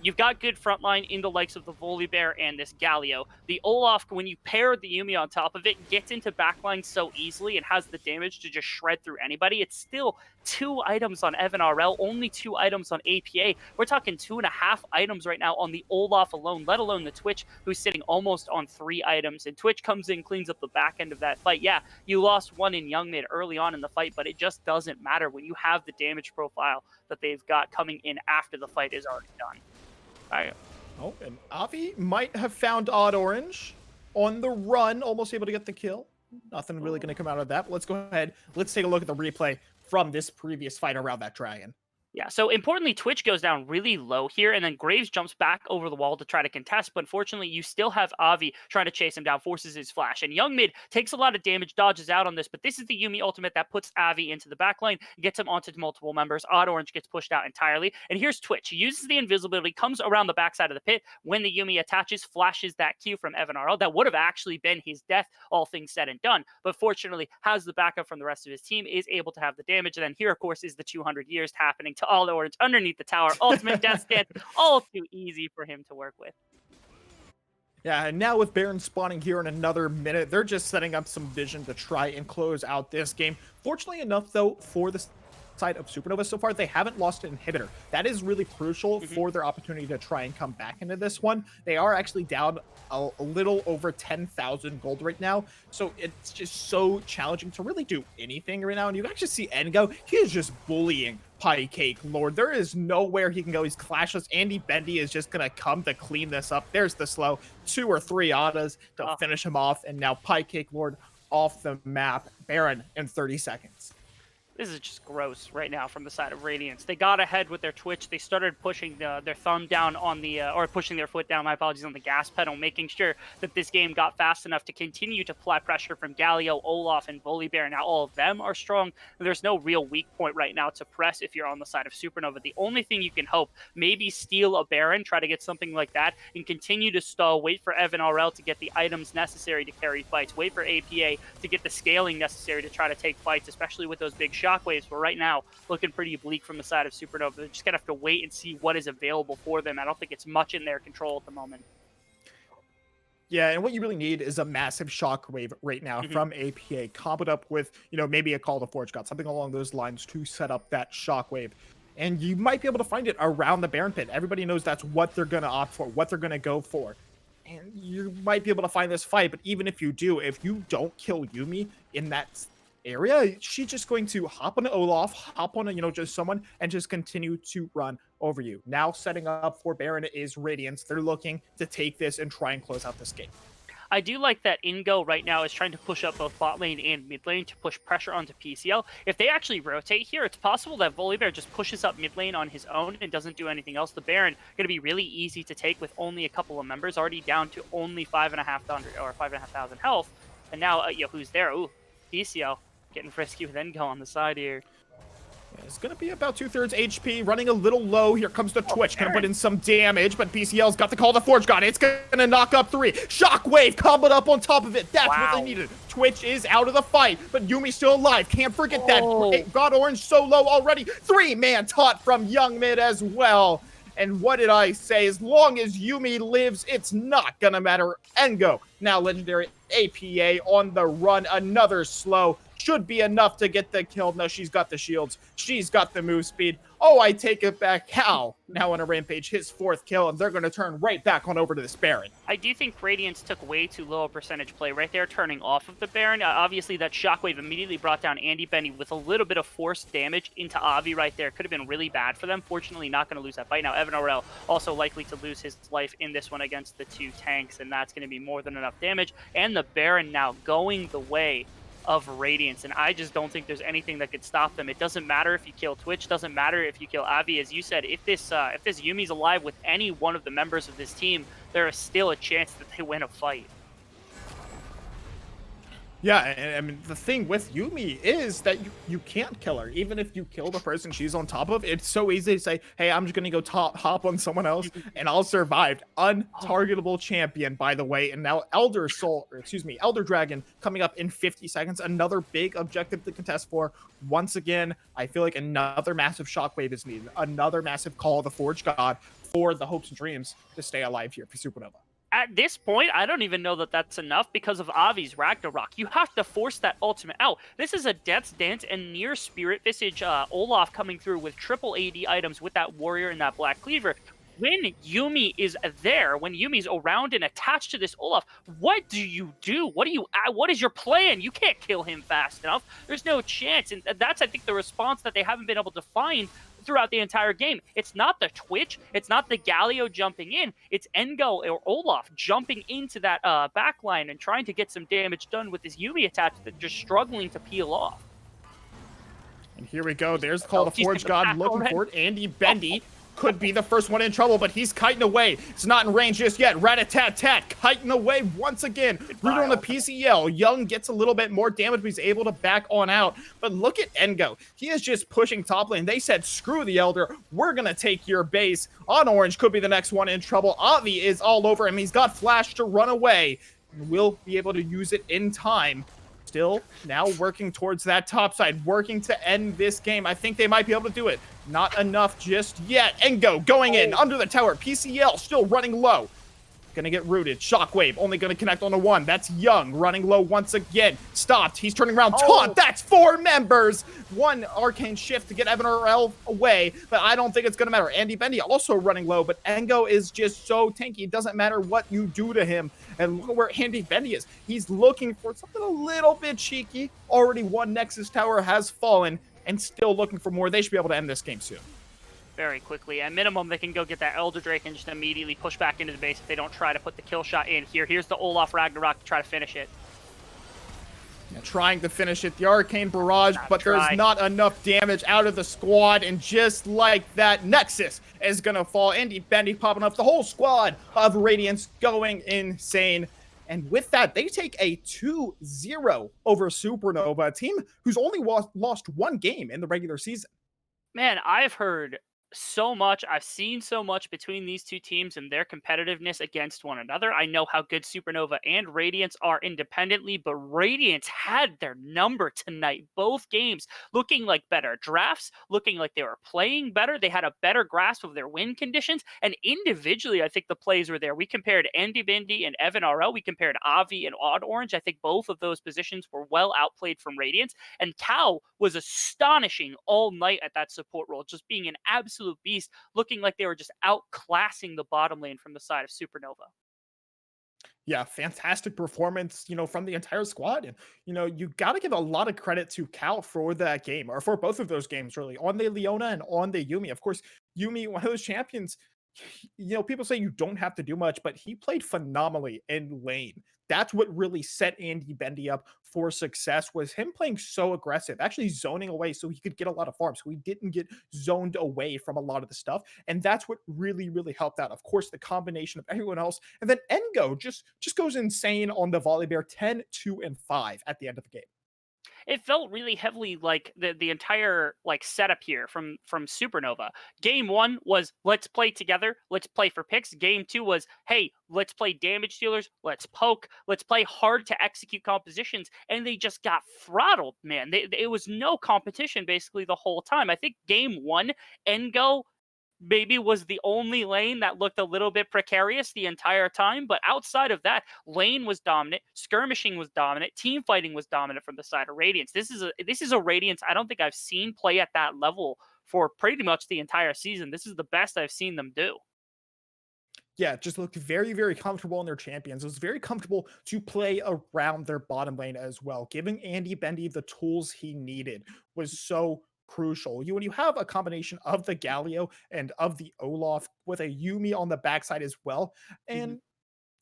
you've got good frontline in the likes of the Volibear and this Galio. The Olaf, when you pair the Yumi on top of it, gets into backline so easily and has the damage to just shred through anybody. It's still 2 items on Evan RL, only 2 items on APA. We're talking 2.5 items right now on the Olaf alone, let alone the Twitch, who's sitting almost on 3 items. And Twitch comes in, cleans up the back end of that fight. Yeah, you lost one in Young Mid early on in the fight, but it just doesn't matter when you have the damage profile that they've got coming in after the fight is already done. All right. Oh, and Avi might have found Odd Orange on the run, almost able to get the kill. Nothing really going to come out of that. But let's go ahead. Let's take a look at the replay from this previous fight around that dragon. Yeah, so importantly, Twitch goes down really low here, and then Graves jumps back over the wall to try to contest, but unfortunately, you still have Avi trying to chase him down, forces his flash, and Young Mid takes a lot of damage, dodges out on this, but this is the Yumi ultimate that puts Avi into the backline, gets him onto multiple members. Odd Orange gets pushed out entirely, and here's Twitch. He uses the invisibility, comes around the backside of the pit. When the Yumi attaches, flashes that Q from Evan RL. That would have actually been his death, all things said and done, but fortunately, has the backup from the rest of his team, is able to have the damage, and then here, of course, is the 200 years happening to All Orange underneath the tower. Ultimate death stance, all too easy for him to work with. Yeah, and now with Baron spawning here in another minute, they're just setting up some vision to try and close out this game. Fortunately enough, though, for the side of Supernova so far, they haven't lost an inhibitor. That is really crucial for their opportunity to try and come back into this one. They are actually down a little over 10,000 gold right now, so it's just so challenging to really do anything right now. And you actually see Engo, he is just bullying Pie Cake Lord. There is nowhere he can go. He's clashless. Andy Bendy is just gonna come to clean this up. There's the slow 2 or 3 autos to finish him off, and now Pie Cake Lord off the map. Baron in 30 seconds. This is just gross right now from the side of Radiance. They got ahead with their Twitch. They started pushing their thumb down on the, or pushing their foot down, my apologies, on the gas pedal, making sure that this game got fast enough to continue to apply pressure from Galio, Olaf, and Volibear. Now all of them are strong. There's no real weak point right now to press if you're on the side of Supernova. The only thing you can hope, maybe steal a Baron, try to get something like that, and continue to stall, wait for Evan RL to get the items necessary to carry fights, wait for APA to get the scaling necessary to try to take fights, especially with those big shockwaves. But right now, looking pretty bleak from the side of Supernova. They're just going to have to wait and see what is available for them. I don't think it's much in their control at the moment. Yeah, and what you really need is a massive shockwave right now from APA, coupled up with, you know, maybe a Call to Forge God, something along those lines to set up that shockwave. And you might be able to find it around the Baron Pit. Everybody knows that's what they're going to opt for, what they're going to go for. And you might be able to find this fight, but even if you do, if you don't kill Yumi in that area, she's just going to hop on Olaf, hop on, you know, just someone, and just continue to run over you. Now setting up for Baron is Radiance. They're looking to take this and try and close out this game. I do like that Ingo right now is trying to push up both bot lane and mid lane to push pressure onto PCL. If they actually rotate here, it's possible that Volibear just pushes up mid lane on his own and doesn't do anything else. The Baron going to be really easy to take with only a couple of members, already down to only 5,500 or 5,500 health. And now, who's there? Ooh, PCL getting frisky with Engo on the side here. Yeah, it's going to be about 2/3 HP, running a little low. Here comes the Twitch. Going to put in some damage, but PCL's got the Call to Forge God. It's going to knock up 3. Shockwave comboed up on top of it. That's what they needed. Twitch is out of the fight, but Yumi's still alive. Can't forget that. God Orange so low already. 3-man taunt from Young Mid as well. And what did I say? As long as Yumi lives, it's not going to matter. Engo, now legendary APA on the run. Another slow. Should be enough to get the kill. No, she's got the shields. She's got the move speed. Oh, I take it back. Cal now on a rampage, his 4th kill, and they're going to turn right back on over to this Baron. I do think Radiance took way too low a percentage play right there, turning off of the Baron. Obviously, that shockwave immediately brought down Andy Benny with a little bit of forced damage into Avi right there. Could have been really bad for them. Fortunately, not going to lose that fight. Now, Evan Orel also likely to lose his life in this one against the 2 tanks, and that's going to be more than enough damage. And the Baron now going the way of Radiance, and I just don't think there's anything that could stop them. It doesn't matter if you kill Twitch, doesn't matter if you kill Avi. As you said, if this Yumi's alive with any one of the members of this team, there is still a chance that they win a fight. Yeah, and I mean, the thing with Yumi is that you can't kill her. Even if you kill the person she's on top of, it's so easy to say, hey, I'm just going to go hop on someone else, and I'll survive. Untargetable champion, by the way. And now Elder Dragon coming up in 50 seconds. Another big objective to contest for. Once again, I feel like another massive shockwave is needed. Another massive Call of the Forge God for the hopes and dreams to stay alive here for Supernova. At this point, I don't even know that that's enough because of Avi's Ragnarok. You have to force that ultimate out. This is a Death's Dance and near Spirit Visage Olaf coming through with triple AD items with that Warrior and that Black Cleaver. When Yumi is there, when Yumi's around and attached to this Olaf, what do you do? What is your plan? You can't kill him fast enough. There's no chance. And that's, I think, the response that they haven't been able to find throughout the entire game. It's not the Twitch, it's not the Galio jumping in, it's Engo or Olaf jumping into that backline and trying to get some damage done with his Yumi attached that just struggling to peel off. Here we go. There's the call. Oh, The he's in Forge the God back looking already. for it. Andy Bendy could be the first one in trouble, but he's kiting away. It's not in range just yet. Rat-a-tat-tat, kiting away once again. Rooted on the PCL. Young gets a little bit more damage, but he's able to back on out. But look at Engo. He is just pushing top lane. They said, screw the Elder. We're going to take your base. On Orange could be the next one in trouble. Avi is all over him. He's got Flash to run away. And will be able to use it in time. Still now working towards that top side, working to end this game. I think they might be able to do it. Not enough just yet. Engo going in under the tower. PCL still running low. Gonna get rooted. Shockwave only gonna connect on the one. That's Young running low once again. Stopped. He's turning around. Taunt. That's 4 members. One arcane shift to get Evan RL away, but I don't think it's gonna matter. Andy Bendy also running low, but Engo is just so tanky. It doesn't matter what you do to him. And look at where Andy Bendy is. He's looking for something a little bit cheeky. Already one Nexus tower has fallen and still looking for more. They should be able to end this game soon. Very quickly. At minimum, they can go get that Elder Drake and just immediately push back into the base if they don't try to put the kill shot in here. Here's the Olaf Ragnarok to try to finish it. Yeah, trying to finish it. The Arcane Barrage, but there's try. not enough damage out of the squad. And just like that, Nexus is going to fall. Andy Bendy popping up. The whole squad of Radiance going insane. And with that, they take a 2-0 over Supernova, a team who's only lost 1 game in the regular season. Man, I've heard so much. I've seen so much between these two teams and their competitiveness against one another. I know how good Supernova and Radiance are independently, but Radiance had their number tonight. Both games looking like better drafts, looking like they were playing better. They had a better grasp of their win conditions, and individually, I think the plays were there. We compared Andy Bendy and Evan RL. We compared Avi and Odd Orange. I think both of those positions were well outplayed from Radiance, and Cal was astonishing all night at that support role, just being an absolute beast, looking like they were just outclassing the bottom lane from the side of Supernova. Yeah, fantastic performance, from the entire squad. And, you got to give a lot of credit to Cal for that game, or for both of those games, really, on the Leona and on the Yuumi. Of course, Yuumi, one of those champions, people say you don't have to do much, but he played phenomenally in lane. That's what really set Andy Bendy up for success, was him playing so aggressive, actually zoning away so he could get a lot of farms, so he didn't get zoned away from a lot of the stuff. And that's what really, really helped out. Of course, the combination of everyone else. And then Engo just goes insane on the volley bear, 10, 2, and 5 at the end of the game. It felt really heavily like the entire setup here from Supernova. Game 1 was let's play together, let's play for picks. Game 2 was hey, let's play damage dealers, let's poke, let's play hard to execute compositions, and they just got throttled, man. It was no competition basically the whole time. I think Game 1, Engo maybe was the only lane that looked a little bit precarious the entire time. But outside of that, lane was dominant, skirmishing was dominant, team fighting was dominant from the side of Radiance. This is a Radiance I don't think I've seen play at that level for pretty much the entire season. This is the best I've seen them do. Yeah, just looked very, very comfortable in their champions. It was very comfortable to play around their bottom lane as well. Giving Andy Bendy the tools he needed was so crucial. When you have a combination of the Galio and of the Olaf with a Yuumi on the backside as well, and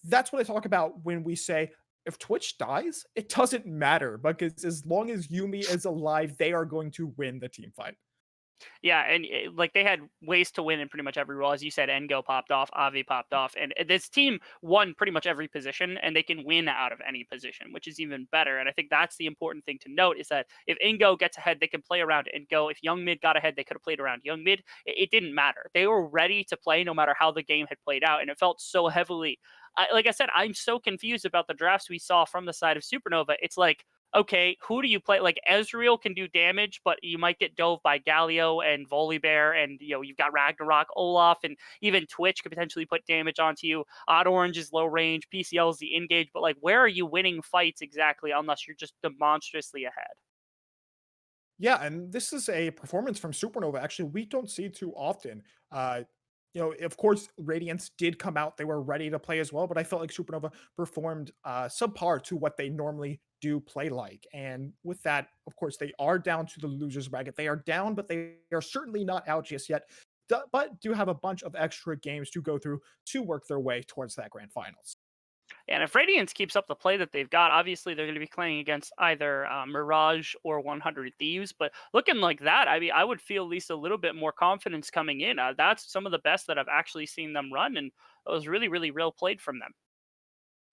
that's what I talk about when we say if Twitch dies, it doesn't matter, because as long as Yuumi is alive, they are going to win the team fight. Yeah, and they had ways to win in pretty much every role. As you said, Engo popped off, Avi popped off, and this team won pretty much every position, and they can win out of any position, which is even better. And I think that's the important thing to note, is that if Engo gets ahead, they can play around Engo. If Young Mid got ahead, they could have played around Young Mid. It didn't matter. They were ready to play no matter how the game had played out, and it felt so heavily. Like I said, I'm so confused about the drafts we saw from the side of Supernova. It's like, okay, who do you play? Like, Ezreal can do damage, but you might get dove by Galio and Volibear, and you've got Ragnarok, Olaf, and even Twitch could potentially put damage onto you. Odd Orange is low range, PCL is the engage, but where are you winning fights exactly unless you're just demonstrously ahead? Yeah, and this is a performance from Supernova actually we don't see too often. Of course, Radiance did come out. They were ready to play as well, but I felt like Supernova performed subpar to what they normally do play like. And with that, of course, they are down to the losers bracket. They are down, but they are certainly not out just yet, but do have a bunch of extra games to go through to work their way towards that grand finals. And if Radiance keeps up the play that they've got, obviously they're going to be playing against either Mirage or 100 Thieves. But looking like that, I mean, I would feel at least a little bit more confidence coming in. That's some of the best that I've actually seen them run, and it was really, really well played from them.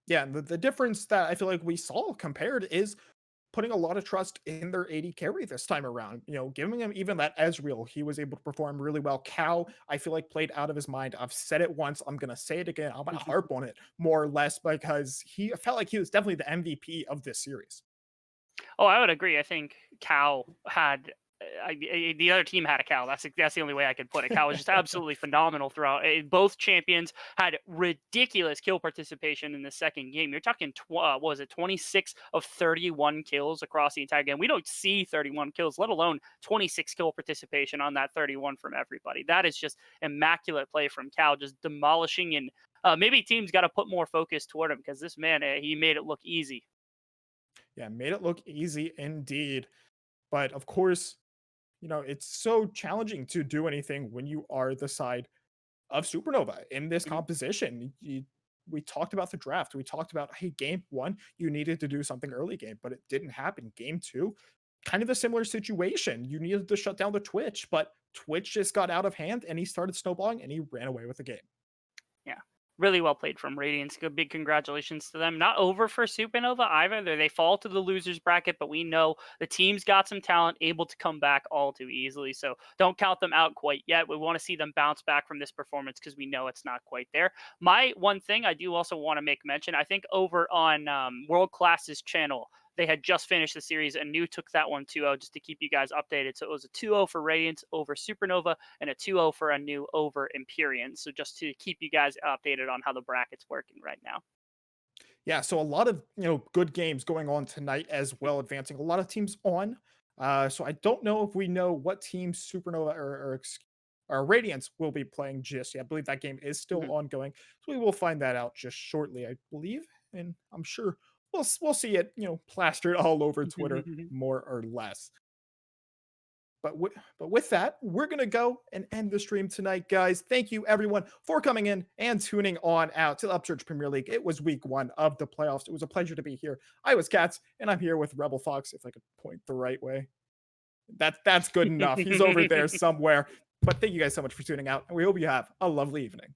Yeah, the difference that I feel like we saw compared is putting a lot of trust in their AD carry this time around. You know, giving him even that Ezreal, he was able to perform really well. Cal, I feel like played out of his mind. I've said it once, I'm gonna say it again. I'm gonna harp on it more or less because he felt like he was definitely the MVP of this series. Oh, I would agree. I think Cal had the other team had a Cal. That's the only way I could put it. Cal was just absolutely phenomenal throughout. Both champions had ridiculous kill participation in the second game. You're talking, what was it, 26 of 31 kills across the entire game. We don't see 31 kills, let alone 26 kill participation on that 31 from everybody. That is just immaculate play from Cal, just demolishing. And maybe teams got to put more focus toward him because this man, he made it look easy. Yeah, made it look easy indeed. But of course, you know, it's so challenging to do anything when you are the side of Supernova in this Mhm. composition. We talked about the draft. We talked about, hey, game one, you needed to do something early game, but it didn't happen. Game two, kind of a similar situation. You needed to shut down the Twitch, but Twitch just got out of hand and he started snowballing and he ran away with the game. Yeah. Really well played from Radiance. Good big congratulations to them. Not over for Supernova either. They fall to the losers bracket, but we know the team's got some talent, able to come back all too easily. So don't count them out quite yet. We want to see them bounce back from this performance because we know it's not quite there. My one thing I do also want to make mention, I think over on World Class's channel, they had just finished the series and New took that one 2-0 just to keep you guys updated. So it was a 2-0 for Radiance over Supernova and a 2-0 for a New over Empyrean. So just to keep you guys updated on how the bracket's working right now. Yeah, so a lot of, you know, good games going on tonight as well, advancing a lot of teams on. So I don't know if we know what team Supernova or Radiance will be playing just yet. I believe that game is still Mhm. ongoing, so we will find that out just shortly, I believe, and I'm sure we'll see it, you know, plastered all over Twitter more or less. But with that, we're gonna go and end the stream tonight, guys. Thank you everyone for coming in and tuning on out to the Upsurge Premier League. It was week one of the playoffs. It was a pleasure to be here. I was Cats, and I'm here with Rebel Fox, if I could point the right way. That's good enough. He's over there somewhere. But thank you guys so much for tuning out, and we hope you have a lovely evening.